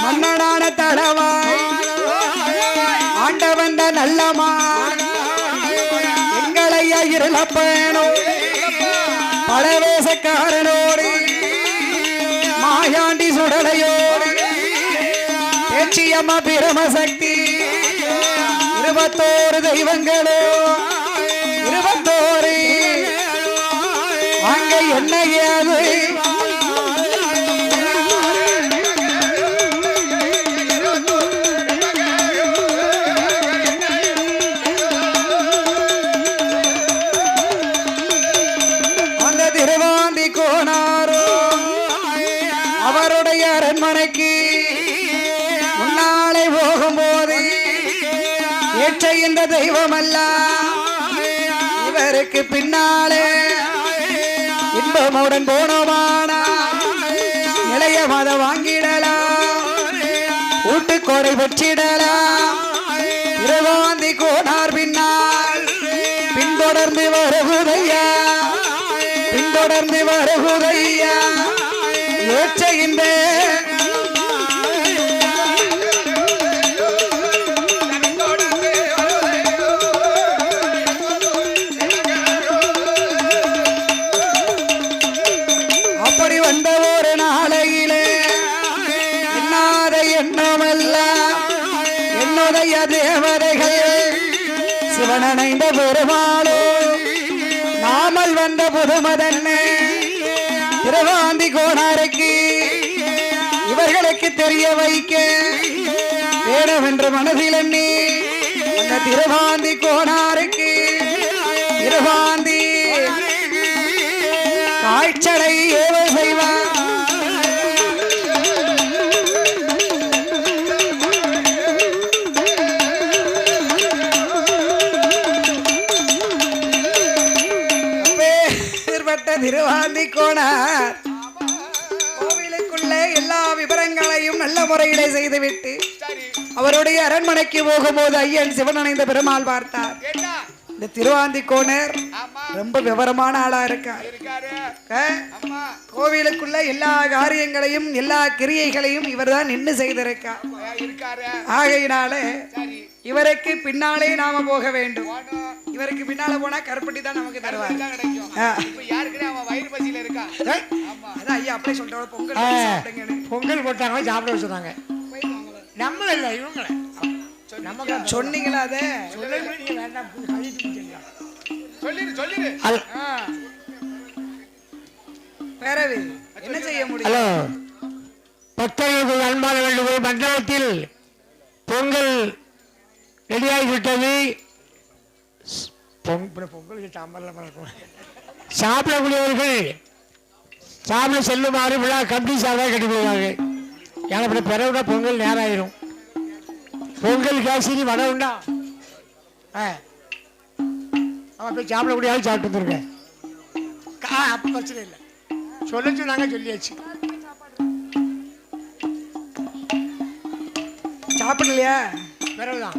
[SPEAKER 1] மன்னனான தடவாய் ஆண்டவந்த நல்லமா எங்களையா இருள கண்ணப்பனோ பழவேசக்காரனோடு மாயாண்டி சுடலையோடு பேச்சியம்மா பிரமசக்தி 21 தெய்வங்களோ 21 அங்க என்ன ஏது அந்த திருவாந்தி கோனாரோ அவருடைய அரண்மனைக்கு முன்னாலே போகும்போது ஏற்ற இந்த தெய்வம் அல்ல இவருக்கு பின்னாலே இன்பமுடன் போனோமானா நிலைய மத வாங்கிடலாம் ஊட்டுக்கோடை பெற்றிடலாம் திருவாந்தி கோனார் பின்னால் பின்தொடர்ந்து வருகுதையா பின்தொடர்ந்து வருகுதையா ஏற்ற இந்த தேவதைகள் சிவனணைந்த பெருமாளோ நாமல் வந்த புதுமதன்னே திருவாந்தி கோனாருக்கு இவர்களுக்கு தெரிய வைக்க வேணும் என்று மனதில் எண்ணி அந்த திருவாந்தி கோனாருக்கு திருவாந்தி காய்ச்சலை ஏவ செய்வார் திருவாந்தி கோனார் கோவிலுக்குள்ள எல்லா விவரங்களையும் நல்ல முறையிலே செய்துவிட்டு அவருடைய அரண்மனைக்கு போகும்போது ஐயன் சிவனணைந்த பெருமாள் பார்த்தார். இந்த திருவாந்தி கோனார் ரொம்ப விவரமான ஆளா இருக்கார். கோவிலுக்குள்ள எல்லா காரியங்களையும் எல்லா கிரியைகளையும் இவர் தான் நின்று செய்திருக்கார். ஆகையினால இவருக்கு பின்னாலே நாம போக வேண்டும். இவருக்கு பின்னால போனா கருப்பட்டி தான் நமக்கு தருவார். ஐயா அப்படியே சொல்றோம்
[SPEAKER 2] பொங்கல் போட்டாங்க சாப்பிட வச்சுறாங்க. நம்ம இல்ல இவங்கள நமக்கு
[SPEAKER 1] சொன்னீங்களா? அதை பேரவி என்ன செய்ய முடியும்?
[SPEAKER 2] பக்தர்களுக்கு அன்பான வேண்டுகோள், மண்டபத்தில் பொங்கல் ரெடியாகிவிட்டது. பொங்கலுக்கு சாப்பிடக்கூடியவர்கள் சாப்பிட செல்லுமாறு விழா கம்பி சார்பாக கட்டிக்கொள்வாங்க. ஏன்னா பிறகுட பொங்கல் நேரம் ஆயிரும். பொங்கல் கேசரி வடை உண்டா? அவன் போய் சாப்பிடக்கூடிய ஆள் சாப்பிட்டு வந்துருக்கேன். அப்போ பிரச்சனை இல்லை, சொல்ல சொன்னாங்க, சொல்லியாச்சு.
[SPEAKER 1] சாப்பிடலையா?
[SPEAKER 2] பிறகுதான்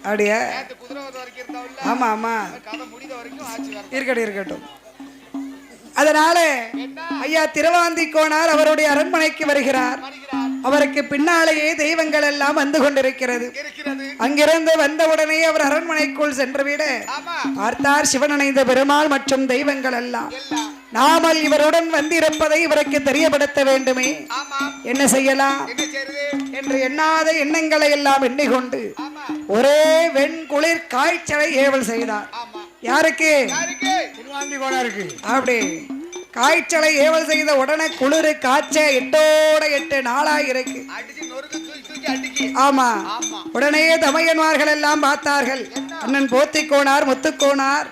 [SPEAKER 1] அப்படியா? ஆமா ஆமா இருக்கட்டும் இருக்கட்டும். அதனால ஐயா திருவாந்தி கோனார் அவருடைய அரண்மனைக்கு வருகிறார். அவருக்கு பின்னாலேயே தெய்வங்கள் எல்லாம் வந்து கொண்டிருக்கிறது. அங்கிருந்து வந்தவுடனே அவர் அரண்மனைக்குள் சென்றுவிட பார்த்தார் சிவனணைந்த பெருமாள் மற்றும் தெய்வங்கள் எல்லாம். நாமல் இவருடன் வந்திருப்பதை இவருக்கு தெரியப்படுத்த வேண்டுமே, என்ன செய்யலாம் என்று எண்ணாத எண்ணங்களை எல்லாம் எண்ணிக்கொண்டு ஒரே வெண்குளிர் காய்ச்சலை ஏவல் செய்தார். யாருக்கு?
[SPEAKER 2] திருவாந்தி கோனாருக்கு.
[SPEAKER 1] அப்படி காய்ச்சலை ஏவல் செய்த உடனே குளிர் காய்ச்ச 8 நாளாயிருக்கு. ஆமா. உடனே தமையன்மார்கள் எல்லாம் பார்த்தார்கள். அண்ணன் போத்திக்கோனார், முத்துக்கோனார்,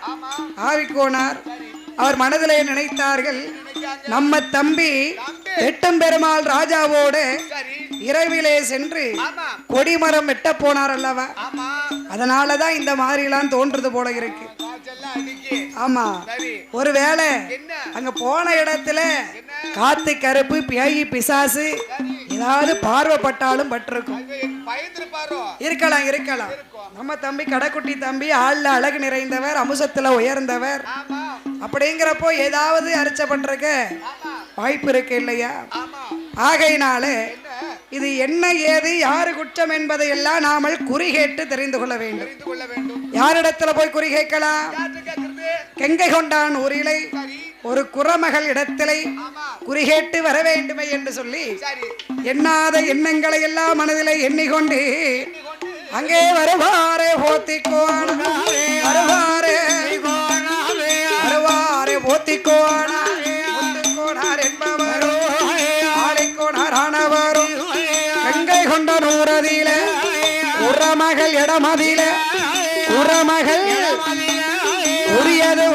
[SPEAKER 1] ஆவிக்கோனார் அவர் மனதிலே நினைத்தார்கள், நம்ம தம்பி எட்டும் பெருமாள் ராஜாவோடு இரவிலே சென்று கொடிமரம் வெட்ட போனார் அல்லவா, அதனாலதான் இந்த மாதிரிலாம் தோன்றது போல இருக்கு. ஆமா, ஒருவேளை அங்க போன இடத்துல காத்து கருப்பு பேயி பிசாசு ஏதாவது பார்வைப்பட்டாலும் பட்டிருக்கும். இருக்கலாம் இருக்கலாம். நம்ம தம்பி கடைக்குட்டி தம்பி ஆள்ல அழகு நிறைந்தவர், அமுசத்துல உயர்ந்தவர். அப்படிங்கிறப்போ ஏதாவது அரிச்ச பண்றக்க வாய்ப்பு இருக்கு இல்லையா? ஆகையினால இது என்ன ஏது யாரு குற்றம் என்பதை எல்லாம் நாமல் குறி கேட்டு தெரிந்து கொள்ள வேண்டும். யாரிடத்துல போய் குறி கேட்கலாம்? கெங்கை கொண்டான் ஊரிலை ஒரு குறமகள் இடத்திலே குறிகேட்டு வர வேண்டுமே என்று சொல்லி எண்ணாத எண்ணங்களை எல்லாம் மனதிலே எண்ணிக்கொண்டு அங்கே வருவாரே போத்திக்கோண வருவாரே வருவாரே போத்திக்கோண முத்துக்கோணார் என்பவர் ஆலைக்கோணார் ஆனவரும் கங்கை கொண்ட நூறதில உறமகள் இடமதில உறமகள் உரியது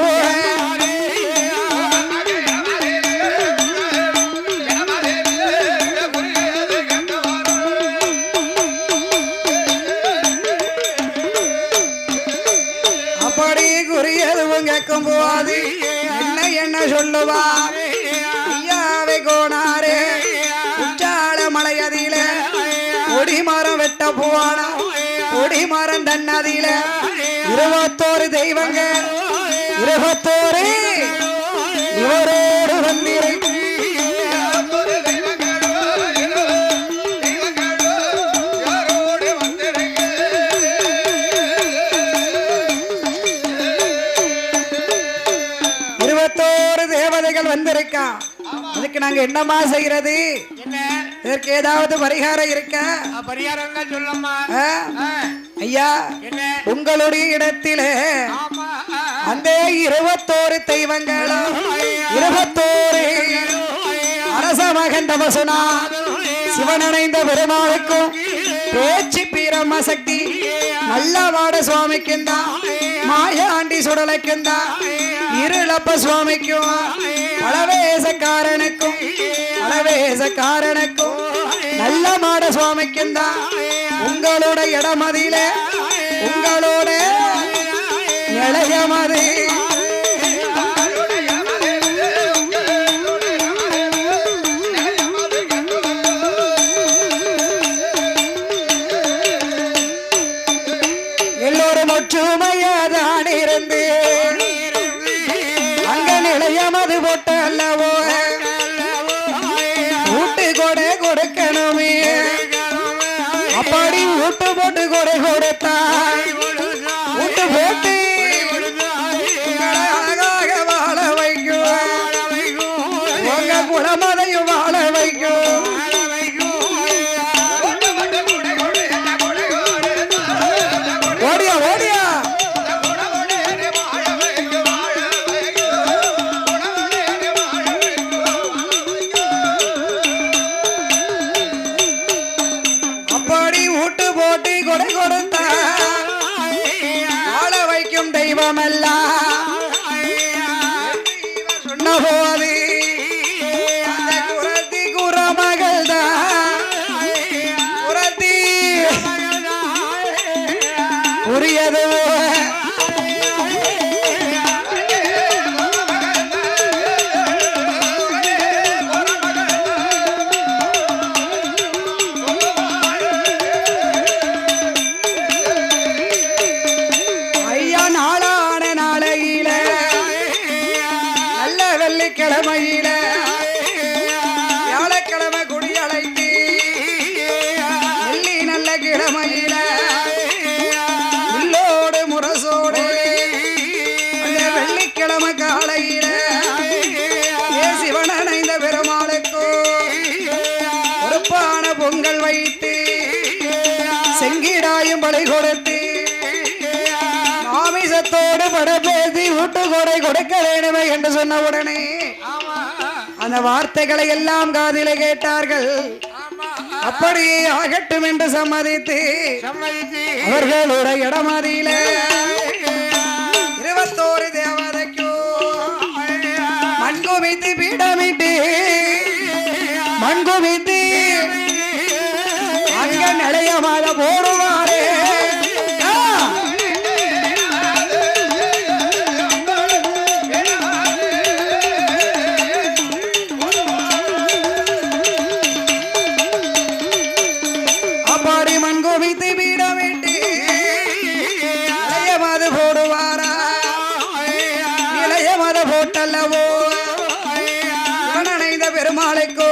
[SPEAKER 1] அப்படி குறியதுவும் கேட்கும் போது என்ன என்ன சொல்லுவா ஐயாவை கோணாரே குற்றால மலையதில கொடிமரம் வெட்ட போனா கொடிமரம் தன்னதில 21 தெய்வங்கள் 21 இவரோடு வந்திரு தேவதைகள் வந்திருக்கா. அதுக்கு நாங்க என்னமா செய்யறது? இதற்கு ஏதாவது பரிகாரம் இருக்கா?
[SPEAKER 2] பரிகாரம் சொல்லம்மா.
[SPEAKER 1] ஐயா உங்களுடைய இடத்திலே அந்த 21 தெய்வங்கள் 21 அரச மகன் தபசுனா சிவனடைந்த பெருமாளுக்கும் பேச்சு பீரம்ம சக்தி நல்லவாட சுவாமிக்குந்தா மாயாண்டி சுடலைக்குந்தா இருளப்ப சுவாமிக்கும் பலவேசக்காரனுக்கும் நல்ல மாட சுவாமிக்கும் தான் உங்களோட இடமதியில உங்களோட இளையமதி எல்லோரும் ஒற்றுமையாதான் இருந்து அங்க நிலையமது போட்ட அல்லவோ ஊட்டு கொடை கொடுக்கணுமே. அப்படி ஊட்டு போட்டு கொடை கொடுத்தா ஊட்டு போட்டு அழகாக வாழ வைக்கும் உங்க குலமதையும் வாழ வைக்கும். ஓடியா ஓடியா அப்படி ஊட்டு போட்டு கொடை கொடுத்தா வாழ வைக்கும் தெய்வமெல்லாம் சொன்ன போது அந்த குரத்தி குறமகள் தான் குரத்தி புரியது ஐயா நாளான நாளையில நல்ல வெள்ளிக்கிழமையில வியாழக்கிழமை குடி அழைத்து வெள்ளி நல்ல கிழமையில உள்ளோடு முரசோடு அந்த வெள்ளிக்கிழமை காலையில சிவனடைந்த பெருமாளுக்கு பொறுப்பான பொங்கல் வைத்து செங்கிடாயும் படை கொடுத்து மாமிசத்தோடு படப்பேசி ஊட்டு கொடை கொடுக்க வேண்டுமே என்று சொன்ன உடனே அந்த வார்த்தைகளை எல்லாம் காதிலே கேட்டார்கள். அப்படியே ஆகட்டும் என்று சம்மதித்து அவர்களோட இடமதியில 21 தேவதைக்கு மண்குமித்து பீடமிட்டு மண்குமித்து அங்க நிலையமாக போடுவாரே. அப்பாடி மண்குமித்து பீடமிட்டு நிலையமாது போடுவாரா நிலையமாத போட்டல்லவோ இவனடைந்த பெருமாளுக்கோ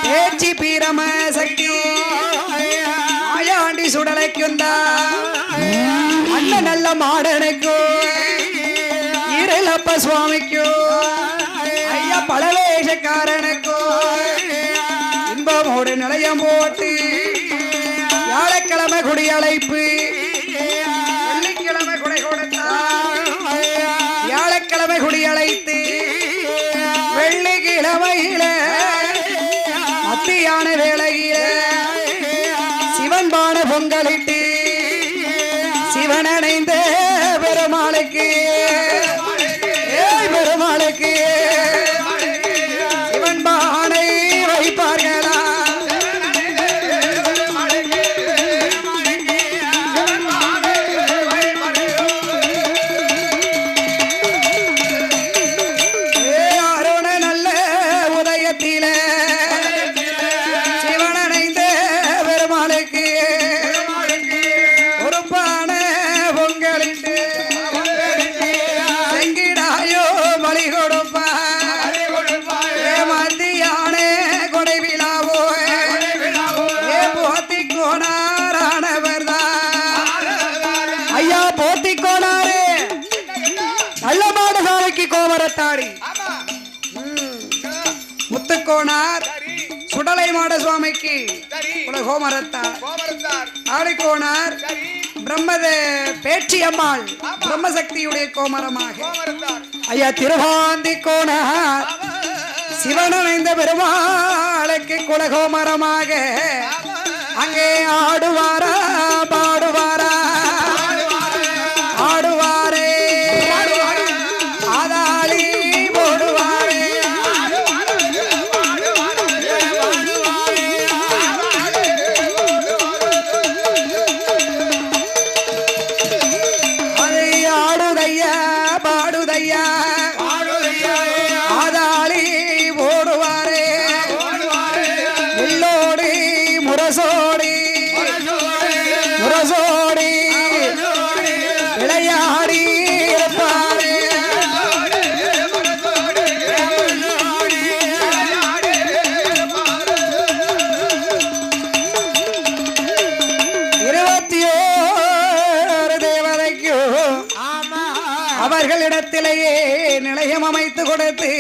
[SPEAKER 1] பேச்சு பீரம மாடனுக்கோ இருளப்ப சுவாமிக்கோ ஐயா பழவேஷக்காரனுக்கோ இன்பமோடு நிலையம் போட்டு வியாழக்கிழமை குடி அழைப்பு வெள்ளிக்கிழமை குடை கொடுத்தார் வியாழக்கிழமை குடி அழைத்து வெள்ளிக்கிழமையில மத்தியான வேளையில சிவன்பான பொங்கலிட்டு சிவனடைந்த பெருமாளுக்கு பெருமாளுக்கு சிவன்பானை வைப்பார்களா அருண நல்ல உதயத்தில சிவனடைந்த பெருமாளுக்கு பொறுப்பான பொங்கலிட்டு செங்கிடாயோ பலி கொடுப்பா மத்தியான கொடை விழாவோ போத்தி கோணாரானவர் தான் ஐயா போத்தி கோணாரு நல்ல மாடு சாமிக்கு கோமரத்தாடி
[SPEAKER 3] ஆமா
[SPEAKER 1] முத்துக்கோணார் சுடலை மாட சுவாமிக்கு
[SPEAKER 3] சரி
[SPEAKER 1] கோமரத்தார்
[SPEAKER 3] கோமரத்தார்
[SPEAKER 1] ஆடிக்கோணார்
[SPEAKER 3] சரி
[SPEAKER 1] பிரம்மத பேச்சி அம்மாள் பிரம்மசக்தியுடைய கோமரமாக
[SPEAKER 3] கோமரத்தார்
[SPEAKER 1] ஐயா திருவாந்தி கோணார் சிவனடைந்த பெருமாளுக்கு குலகோமரமாக அங்கே ஆடுவாரா பாடுவாரா ஆடுவாரே ஆதாளி போடுவாரே அதை ஆடுதையா பாடுதையா ஆதாளி ஓடுவாரே எல்லோடி முரசோடி முரசோடி விளையாடி இருப்பாரே இருபத்தி ஓரு தேவதைக்கு அவர்களிடத்திலேயே நிலையம் அமைத்து கொடுத்து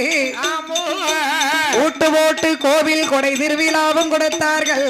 [SPEAKER 1] ஊட்டு போட்டு கோவில் கொடை திருவிழாவும் கொடுத்தார்கள்